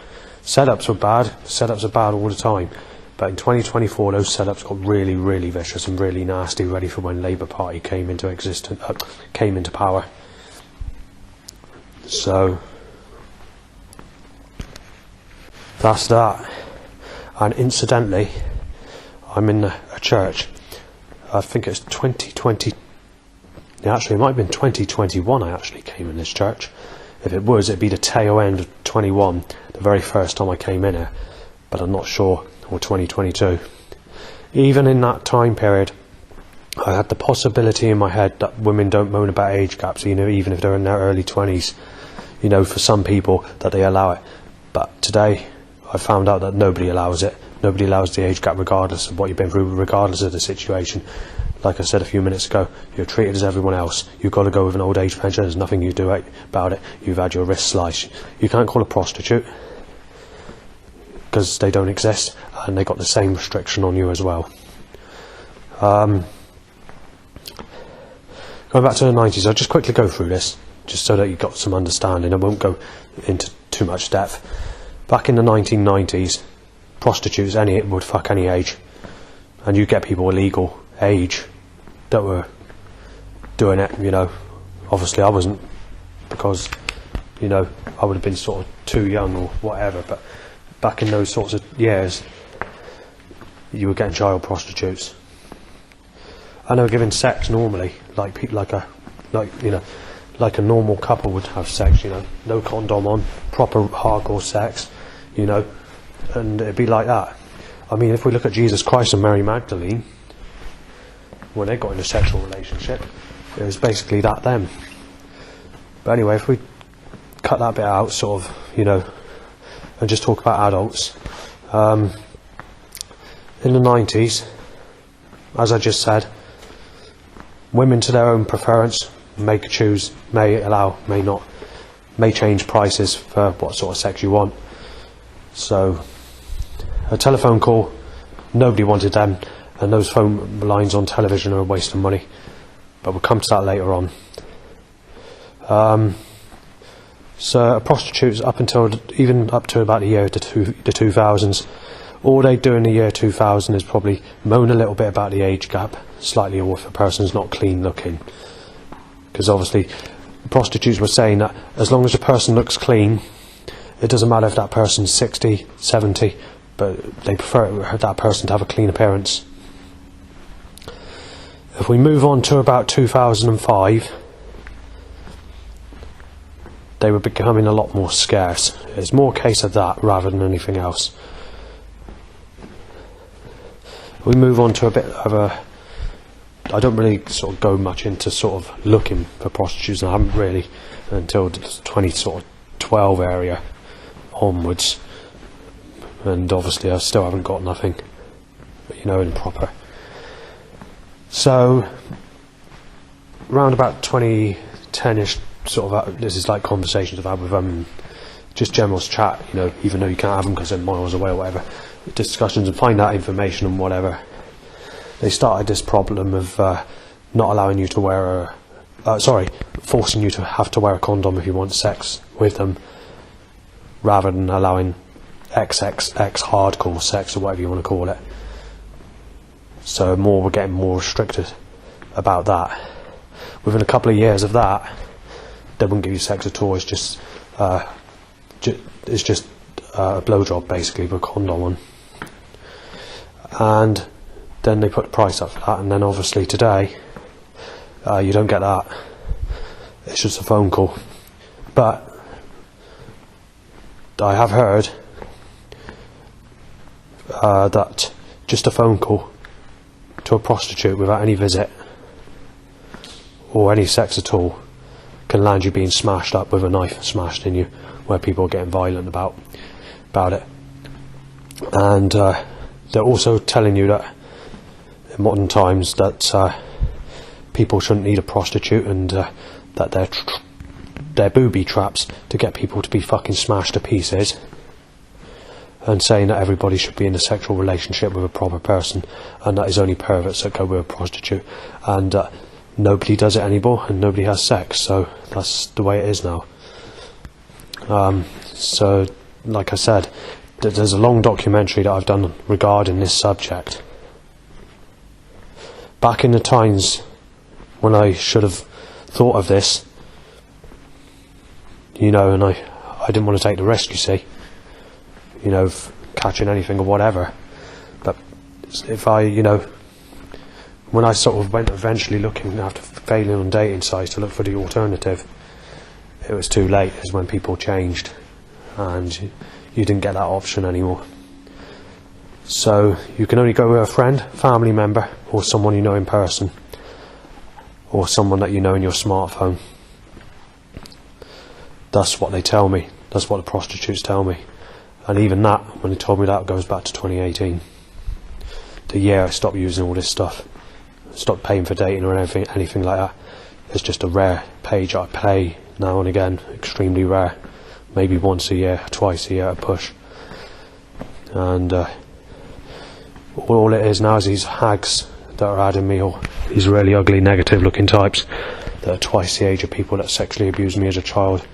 Setups were bad. Setups are bad all the time. But in 2024, those setups got really, really vicious and really nasty, ready for when Labour Party came into existence, came into power. So that's that. And incidentally, I'm in a church. I think it's 2020. Actually, it might have been 2021. I actually came in this church. If it was, it'd be the tail end of 21, the very first time I came in here. But I'm not sure. Or 2022. Even in that time period, I had the possibility in my head that women don't moan about age gaps, you know, even if they're in their early 20s. You know, for some people that they allow it. But today, I found out that nobody allows it. Nobody allows the age gap, regardless of what you've been through, regardless of the situation. Like I said a few minutes ago, you're treated as everyone else. You've got to go with an old age pension. There's nothing you do about it. You've had your wrist sliced. You can't call a prostitute. because they don't exist, and they got the same restriction on you as well. Going back to the 90s, I'll just quickly go through this, just so that you've got some understanding. I won't go into too much depth. Back in the 1990s, prostitutes would fuck any age, and you get people illegal age that were doing it, you know. Obviously I wasn't, because, you know, I would have been sort of too young or whatever, but back in those sorts of years, you were getting child prostitutes. And they were giving sex normally, like a normal couple would have sex, you know, no condom on, proper hardcore sex, you know, and it'd be like that. I mean, if we look at Jesus Christ and Mary Magdalene, when they got in a sexual relationship, it was basically that then. But anyway, if we cut that bit out, sort of, you know, and just talk about adults, in the 90s, as I just said, women to their own preference may choose, may allow, may not, may change prices for what sort of sex you want. So a telephone call, nobody wanted them, and those phone lines on television are a waste of money, but we'll come to that later on. So prostitutes up to about the year the 2000s, all they do in the year 2000 is probably moan a little bit about the age gap slightly, or if a person's not clean looking, because obviously prostitutes were saying that as long as a person looks clean, it doesn't matter if that person's 60, 70, but they prefer that person to have a clean appearance. If we move on to about 2005, they were becoming a lot more scarce. It's more a case of that rather than anything else. We move on to a bit of a... I don't really sort of go much into sort of looking for prostitutes, and I haven't really until the 2012 area onwards, and obviously I still haven't got nothing, you know, in proper. So around about 2010ish, sort of, this is like conversations I've had with just general chat, you know, even though you can't have them because they're miles away or whatever, discussions and find out information and whatever. They started this problem of not allowing you to wear forcing you to have to wear a condom if you want sex with them, rather than allowing XXX hardcore sex or whatever you want to call it. So we're getting more restricted about that. Within a couple of years of that, they wouldn't give you sex at all. It's just a blowjob basically with a condom on. And then they put the price up for that, and then obviously today you don't get that. It's just a phone call. But I have heard that just a phone call to a prostitute without any visit or any sex at all can land you being smashed up with a knife smashed in you, where people are getting violent about it. And they're also telling you that in modern times that people shouldn't need a prostitute, and that they're booby traps to get people to be fucking smashed to pieces, and saying that everybody should be in a sexual relationship with a proper person, and that is only perverts that go with a prostitute, and nobody does it anymore, and nobody has sex. So that's the way it is now. So like I said, there's a long documentary that I've done regarding this subject. Back in the times when I should have thought of this, you know, and I didn't want to take the risk, you see, you know, of catching anything or whatever. But if I, you know, when I sort of went eventually looking after failing on dating sites to look for the alternative, it was too late. Is when people changed, and you didn't get that option anymore. So you can only go with a friend, family member, or someone you know in person, or someone that you know in your smartphone. That's what they tell me. That's what the prostitutes tell me. And even that, when they told me that, goes back to 2018. The year I stopped using all this stuff. Stopped paying for dating or anything like that. It's just a rare page I play now and again. Extremely rare. Maybe once a year, twice a year at a push. And all it is now is these hags that are adding me, or these really ugly, negative-looking types that are twice the age of people that sexually abused me as a child,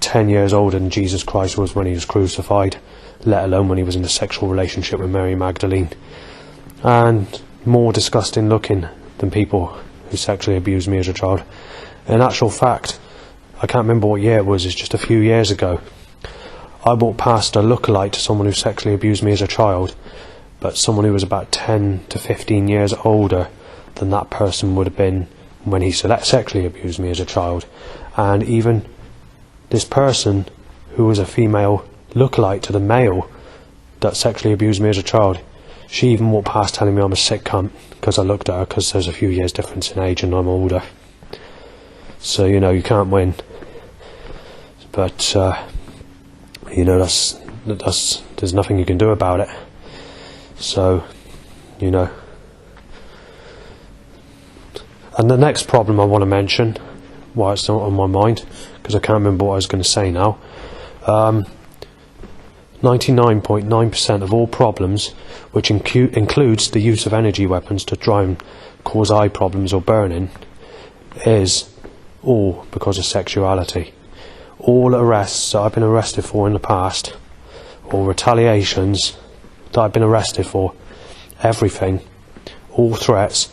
10 years older than Jesus Christ was when he was crucified, let alone when he was in a sexual relationship with Mary Magdalene, and more disgusting looking than people who sexually abused me as a child. In actual fact, I can't remember what year it was, it's just a few years ago, I walked past a lookalike to someone who sexually abused me as a child, but someone who was about 10 to 15 years older than that person would have been when he sexually abused me as a child. And even this person, who was a female lookalike to the male that sexually abused me as a child, she even walked past telling me I'm a sick cunt because I looked at her, because there's a few years difference in age and I'm older. So, you know, you can't win. But, you know, there's nothing you can do about it. So, you know. And the next problem I want to mention, why it's not on my mind, because I can't remember what I was going to say now. 99.9% of all problems, which includes the use of energy weapons to try and cause eye problems or burning, is all because of sexuality. All arrests that I've been arrested for in the past, or retaliations that I've been arrested for, everything, all threats,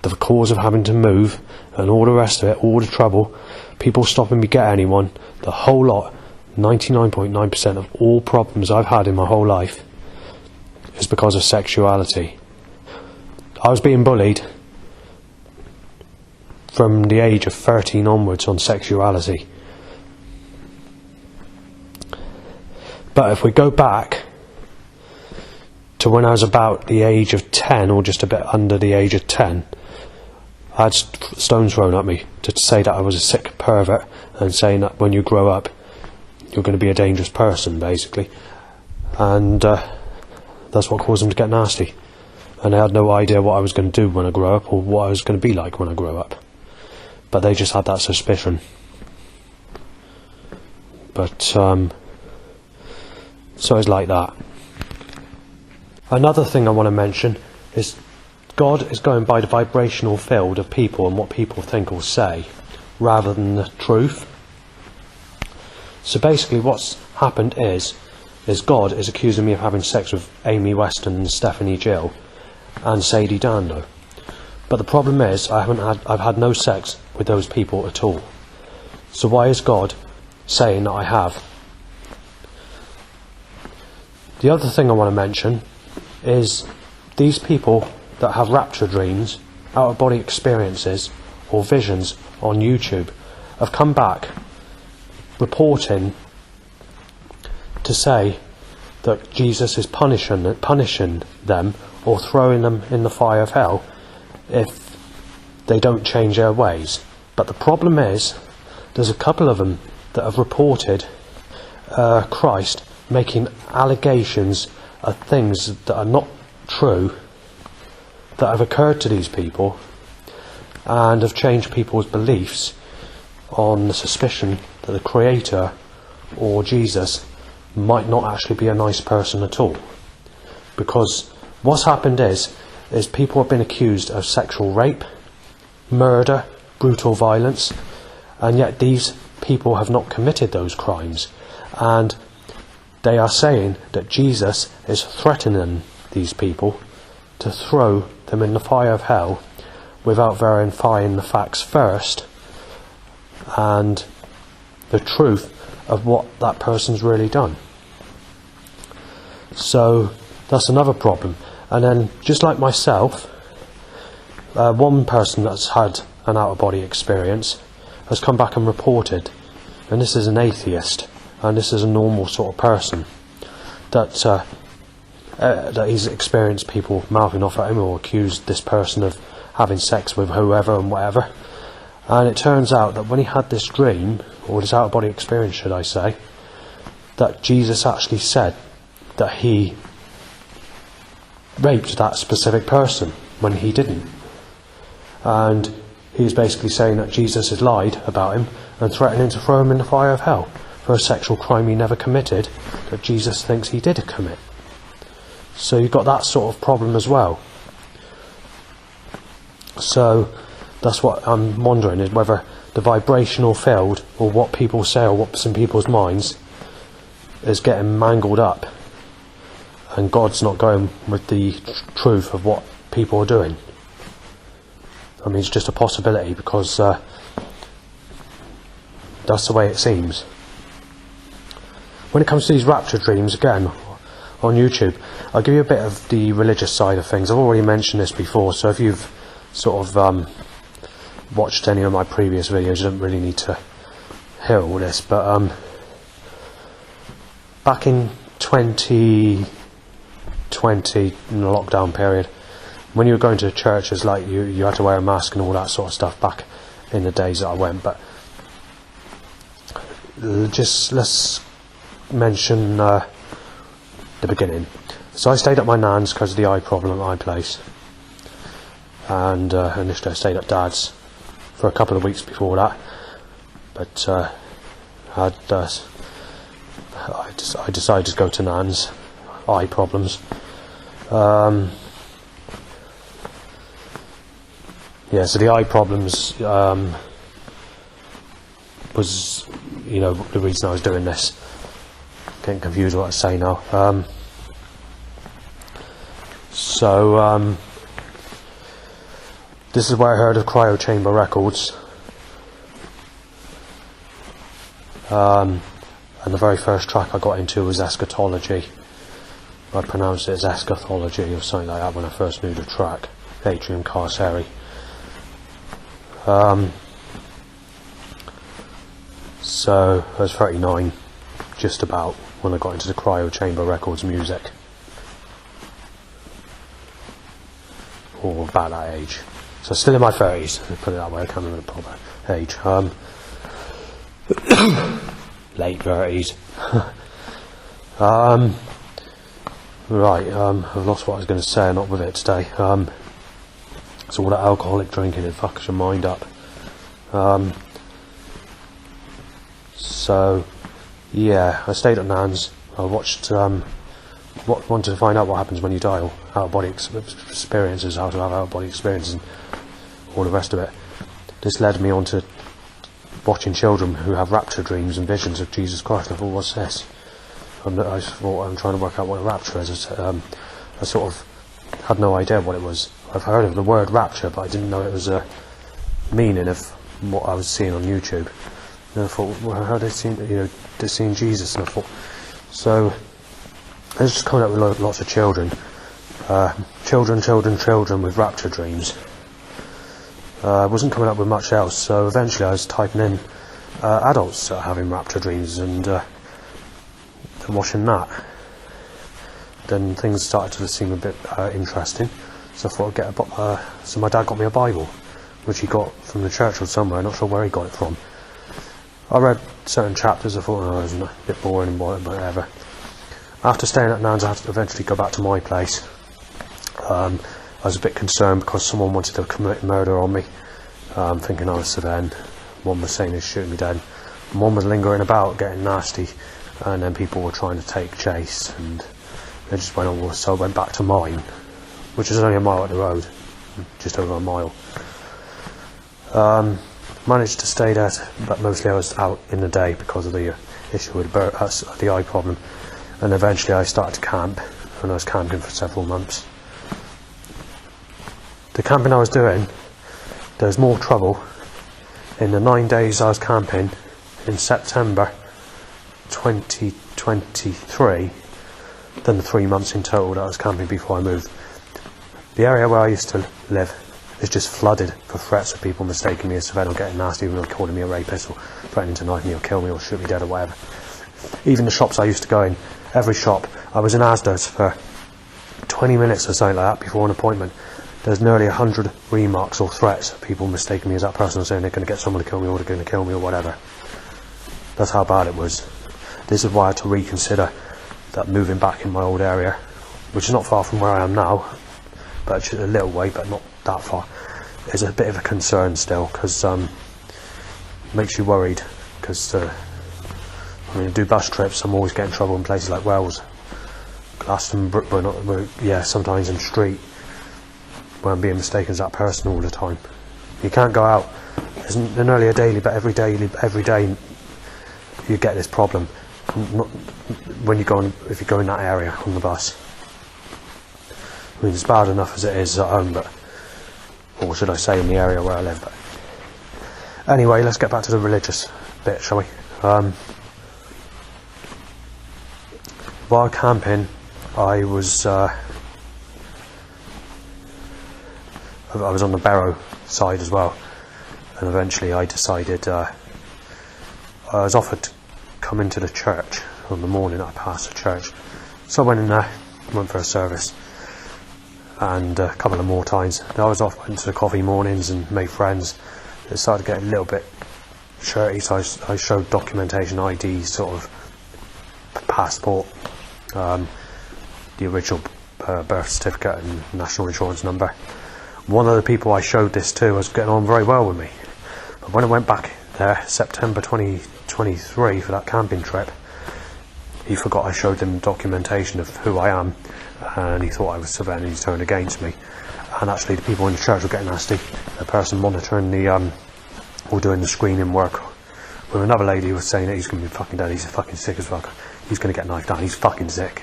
the cause of having to move, and all the rest of it, all the trouble, people stopping me get anyone, the whole lot, 99.9% of all problems I've had in my whole life is because of sexuality. I was being bullied from the age of 13 onwards on sexuality. But if we go back to when I was about the age of 10, or just a bit under the age of 10, I had stones thrown at me to say that I was a sick pervert, and saying that when you grow up you're going to be a dangerous person, basically. And that's what caused them to get nasty. And I had no idea what I was going to do when I grow up, or what I was going to be like when I grow up. But they just had that suspicion. But so it's like that. Another thing I want to mention is God is going by the vibrational field of people and what people think or say, rather than the truth. So basically what's happened is God is accusing me of having sex with Amy Weston and Stephanie Gill and Sadie Dando. But the problem is I've had no sex with those people at all. So why is God saying that I have? The other thing I want to mention is these people that have rapture dreams, out-of-body experiences or visions on YouTube have come back reporting to say that Jesus is punishing them or throwing them in the fire of hell if they don't change their ways. But the problem is there's a couple of them that have reported Christ making allegations of things that are not true, that have occurred to these people, and have changed people's beliefs on the suspicion that the Creator or Jesus might not actually be a nice person at all. Because what's happened is people have been accused of sexual rape, murder, brutal violence, and yet these people have not committed those crimes. And they are saying that Jesus is threatening these people to throw them in the fire of hell without verifying the facts first and the truth of what that person's really done. So that's another problem. And then, just like myself, one person that's had an out-of-body experience has come back and reported, and this is an atheist, and this is a normal sort of person, that he's experienced people mouthing off at him or accused this person of having sex with whoever and whatever. And it turns out that when he had this dream, or this out-of-body experience should I say, that Jesus actually said that he raped that specific person when he didn't. And he was basically saying that Jesus had lied about him and threatening to throw him in the fire of hell for a sexual crime he never committed, that Jesus thinks he did commit. So you've got that sort of problem as well. So that's what I'm wondering, is whether the vibrational field, or what people say, or what's in people's minds, is getting mangled up, and God's not going with the truth of what people are doing. I mean, it's just a possibility, because that's the way it seems. When it comes to these rapture dreams, again, on YouTube, I'll give you a bit of the religious side of things. I've already mentioned this before, so if you've sort of watched any of my previous videos, you don't really need to hear all this, but back in 2020, in the lockdown period, when you were going to churches, like you had to wear a mask and all that sort of stuff back in the days that I went. But just let's mention the beginning. So I stayed at my nan's because of the eye problem at my place, and initially I stayed at dad's for a couple of weeks before that, but I decided to go to nan's, eye problems. Yeah, so the eye problems was, the reason I was doing this. Getting confused with what I say now. This is where I heard of Cryo Chamber Records. And the very first track I got into was Eschatology. I pronounced it as Eschatology or something like that when I first knew the track. Atrium Carceri. So I was 39, just about, when I got into the Cryo Chamber Records music. Or about that age. So still in my 30s, put it that way, I can't remember the proper age. Late 30s. Right, I've lost what I was going to say, not with it today. So all that alcoholic drinking, it fucks your mind up. So yeah, I stayed at nan's. I watched wanted to find out what happens when you die, or out-of-body experiences, how to have out-of-body experiences and all the rest of it. This led me on to watching children who have rapture dreams and visions of Jesus Christ. I thought, what's this? I thought, I'm trying to work out what a rapture is. I sort of had no idea what it was. I've heard of the word rapture, but I didn't know it was a meaning of what I was seeing on YouTube. And I thought, well, how they seen Jesus? And I thought, so I was just coming up with lots of children with rapture dreams. I wasn't coming up with much else, so eventually I was typing in adults having rapture dreams and watching that. Then things started to seem a bit interesting, so I thought I'd get so my dad got me a Bible, which he got from the church or somewhere. I'm not sure where he got it from. I read certain chapters. I thought, it was a bit boring and whatever. After staying at nan's, I had to eventually go back to my place. I was a bit concerned because someone wanted to commit murder on me, thinking I was Savannah. One was saying he'd shoot me dead, and one was lingering about, getting nasty, and then people were trying to take chase, and they just went on. So I went back to mine, which is only a mile up the road, just over a mile. Managed to stay there, but mostly I was out in the day because of the issue with the eye problem. And eventually I started to camp, and I was camping for several months. The camping I was doing, there was more trouble in the 9 days I was camping in September 2023 than the 3 months in total that I was camping before I moved. The area where I used to live is just flooded for threats of people mistaking me as Savannah, or getting nasty, even calling me a rapist, or threatening to knife me or kill me or shoot me dead or whatever. Even the shops I used to go in, every shop, I was in Asda's for 20 minutes or something like that before an appointment. There's nearly 100 remarks or threats of people mistaking me as that person, saying they're going to get someone to kill me or they're going to kill me or whatever. That's how bad it was. This is why I had to reconsider that moving back in my old area, which is not far from where I am now, but it's a little way, but not that far. Is a bit of a concern still, because makes you worried, because I do bus trips, I'm always getting in trouble in places like Wales, Glastonbury, yeah, sometimes in the street, where I'm being mistaken as that person all the time. You can't go out. There's nearly a daily, but every day you get this problem. Not when you go on, if you go in that area on the bus. I mean, it's bad enough as it is at home, but, or should I say, in the area where I live. But anyway, let's get back to the religious bit, shall we? While camping, I was on the Barrow side as well, and eventually I decided I was offered to come into the church on the morning I passed the church, so I went in there, went for a service, and a couple of more times. I was off, went to the coffee mornings and made friends. It started getting a little bit shirty, so I showed documentation, ID, sort of passport, the original birth certificate and national insurance number. One of the people I showed this to was getting on very well with me, but when I went back there September 2023 for that camping trip, he forgot I showed him documentation of who I am, and he thought I was Savannah, and he turned against me. And actually the people in the church were getting nasty. The person monitoring or doing the screening work with another lady was saying that he's going to be fucking dead, he's fucking sick as fuck, he's going to get knifed down, he's fucking sick.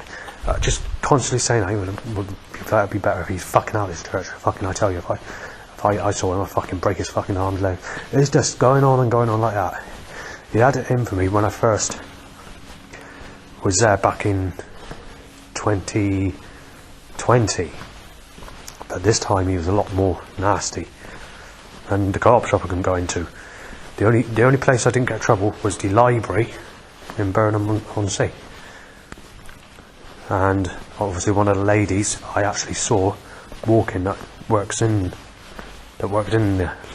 Just constantly saying that would be better if he's fucking out of this church. Fucking, I tell you, if I saw him, I'd fucking break his fucking arms leg. It's just going on and going on like that. He had it in for me when I first was there back in 2020, but this time he was a lot more nasty. And the co-op shop I couldn't go into. The only place I didn't get trouble was the library in Burnham-on-Sea. And obviously one of the ladies I actually saw walking that worked in the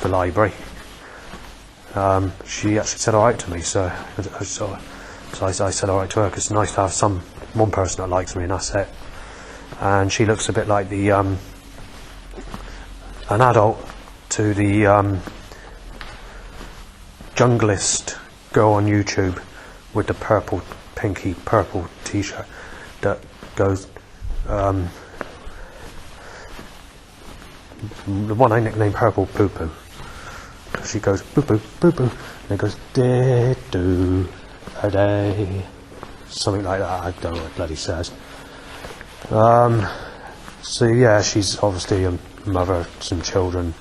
library. She actually said alright to me, so I said alright to her, because it's nice to have one person that likes me, and that's it. And she looks a bit like the an adult to the junglist girl on YouTube with the pinky purple t-shirt that goes the one I nicknamed Purple Poo Poo. She goes boo boo boo boo, and it goes do a day, something like that. I don't know what it bloody says. So yeah, she's obviously a mother, some children.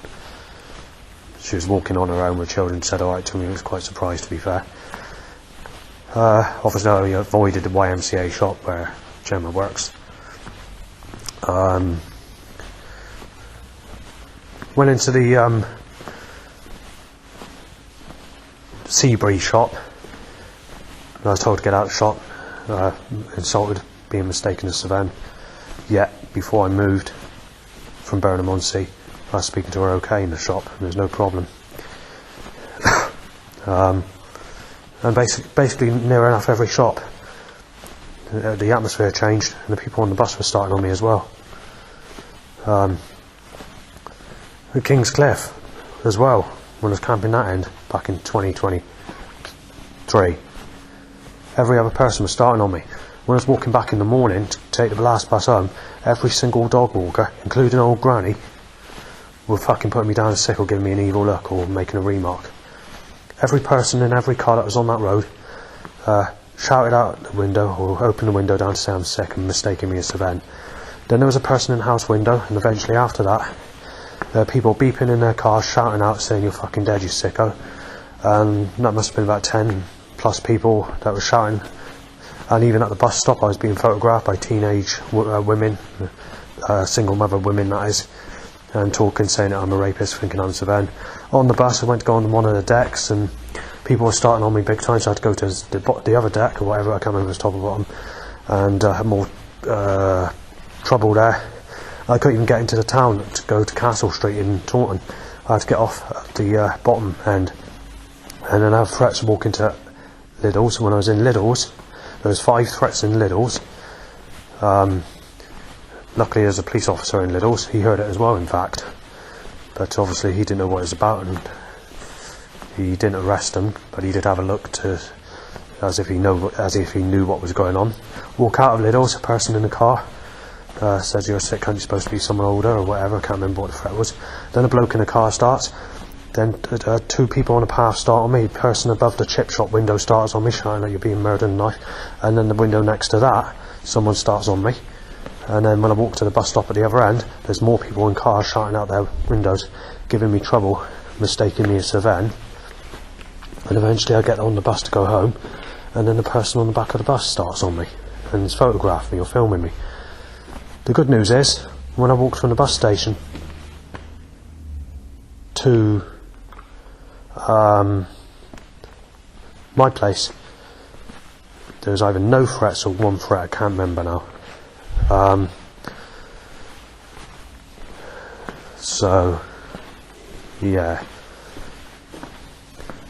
She was walking on her own with children, said alright to me. I was quite surprised, to be fair. Obviously I avoided the YMCA shop where Gemma works. Went into the Seabury shop, and I was told to get out of the shop. Insulted, being mistaken as Savannah. Yet before I moved from Burnham-on-Sea, I was speaking to her okay in the shop, and there's no problem. And basically near enough every shop, the atmosphere changed, and the people on the bus were starting on me as well. At King's Cliff as well, when I was camping that end back in 2023, every other person was starting on me. When I was walking back in the morning to take the last bus home, every single dog walker, including old Granny, were fucking putting me down as sick or giving me an evil look or making a remark. Every person in every car that was on that road shouted out the window or opened the window down to say I'm sick and mistaking me as Savannah. Then there was a person in the house window, and eventually after that, people beeping in their cars, shouting out saying you're fucking dead, you sicko. And that must have been about 10 plus people that were shouting. And even at the bus stop I was being photographed by teenage women, single mother women that is, and talking, saying that I'm a rapist, thinking I'm Savannah. On the bus I went to go on one of the decks, and people were starting on me big time, so I had to go to the other deck or whatever, I can't remember if it was top or bottom, and had more trouble there. I couldn't even get into the town to go to Castle Street in Taunton. I had to get off at the bottom end, and then I had threats to walk into Lidl's. When I was in Lidl's, there was 5 threats in Lidl's. Luckily there's a police officer in Lidl's, he heard it as well in fact, but obviously he didn't know what it was about, and he didn't arrest them, but he did have a look to as if he knew what was going on. Walk out of Lidl's, a person in the car says, "You're sick, aren't you supposed to be someone older?" or whatever, I can't remember what the threat was. Then a bloke in the car starts. Then two people on the path start on me. A person above the chip shop window starts on me, shouting like you're being murdered and knife. And then the window next to that, someone starts on me. And then when I walk to the bus stop at the other end, there's more people in cars shouting out their windows, giving me trouble, mistaking me as a van. And eventually I get on the bus to go home, and then the person on the back of the bus starts on me and is photographing me or filming me. The good news is, when I walked from the bus station to my place, there was either no threats or one threat, I can't remember now. So yeah,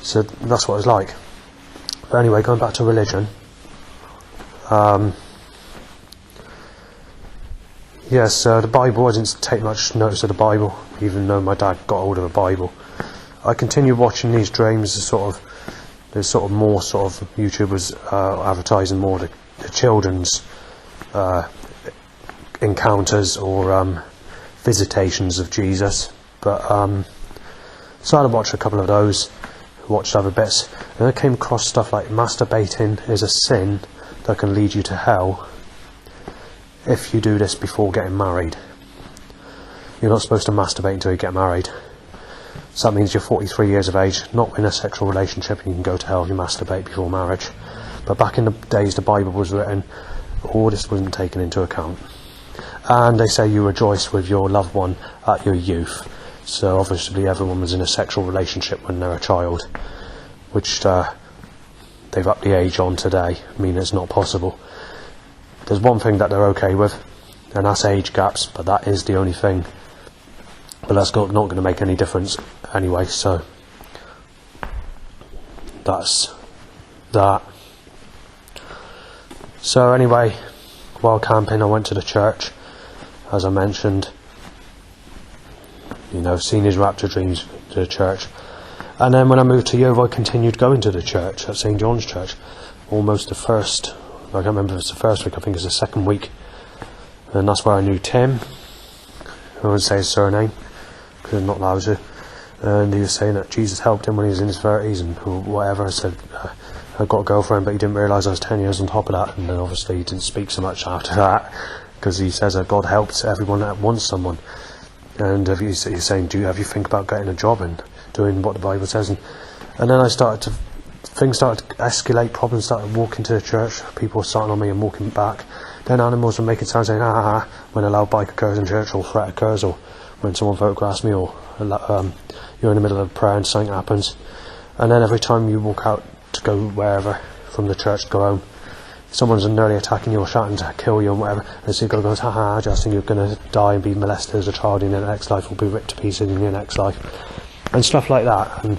so that's what it's like. But anyway, going back to religion, yes, the Bible, I didn't take much notice of the Bible, even though my dad got hold of a Bible. I continued watching these dreams. There's sort of more sort of YouTubers advertising more the children's encounters or visitations of Jesus. But so I watched a couple of those, watched other bits, and I came across stuff like masturbating is a sin that can lead you to hell if you do this before getting married. You're not supposed to masturbate until you get married. So that means you're 43 years of age, not in a sexual relationship, and you can go to hell if you masturbate before marriage. But back in the days the Bible was written, all this wasn't taken into account. And they say you rejoice with your loved one at your youth. So obviously everyone was in a sexual relationship when they're a child, which they've upped the age on today, meaning it's not possible. There's one thing that they're okay with, and that's age gaps, but that is the only thing. But that's not going to make any difference anyway, so that's that. So anyway, while camping I went to the church, as I mentioned, seen his rapture dreams to the church. And then when I moved to Yeovil, I continued going to the church at St John's Church, almost the first, I can't remember if it's the first week, I think it's the second week, and that's where I knew Tim. I won't say his surname because I'm not allowed to. And he was saying that Jesus helped him when he was in his 30s and whatever. I said, I got a girlfriend, but he didn't realise I was 10 years on top of that. And then obviously he didn't speak so much after that, because he says that God helps everyone that wants someone. And he's saying, have you think about getting a job and doing what the Bible says? And then things started to escalate, problems started walking to the church, people were starting on me and walking back. Then animals were making sounds saying, ha ha ha, when a loud bike occurs in church, or threat occurs, or when someone photographs me, or you're in the middle of prayer and something happens. And then every time you walk out to go wherever from the church to go home, someone's nearly attacking you or shouting to kill you and whatever, and so God goes, ha ha, Justin, you're going to die and be molested as a child in your next life, or be ripped to pieces in your next life, and stuff like that. And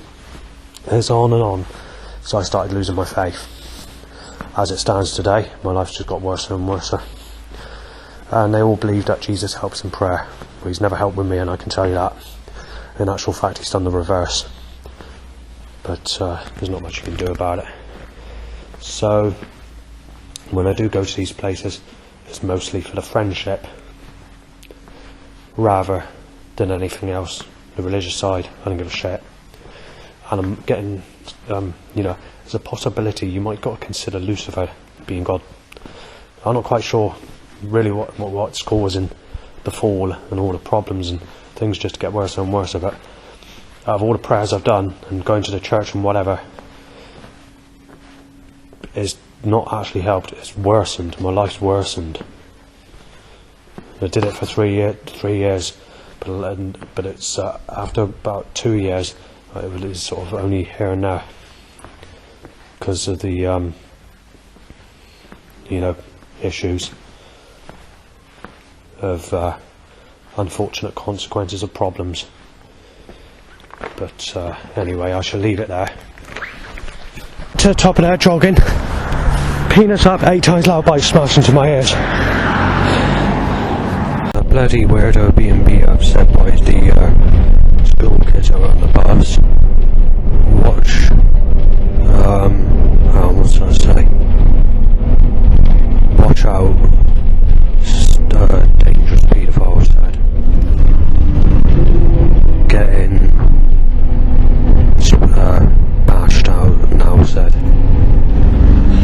it's on and on. So I started losing my faith. As it stands today, my life's just got worse and worse. And they all believe that Jesus helps in prayer. Well, he's never helped with me, and I can tell you that. In actual fact, he's done the reverse. But there's not much you can do about it. So when I do go to these places, it's mostly for the friendship rather than anything else. The religious side, I don't give a shit. And I'm getting, there's a possibility you might got to consider Lucifer being God. I'm not quite sure really what's causing the fall and all the problems and things just get worse and worse. But out of all the prayers I've done and going to the church and whatever, is not actually helped. It's worsened. My life's worsened. I did it for 3 years, but it's after about 2 years, it was sort of only here and there because of the issues of unfortunate consequences of problems. But anyway, I shall leave it there. To the top of that, jogging. Penis up 8 times loud bike smashed into my ears. A bloody weirdo being beat up, said by the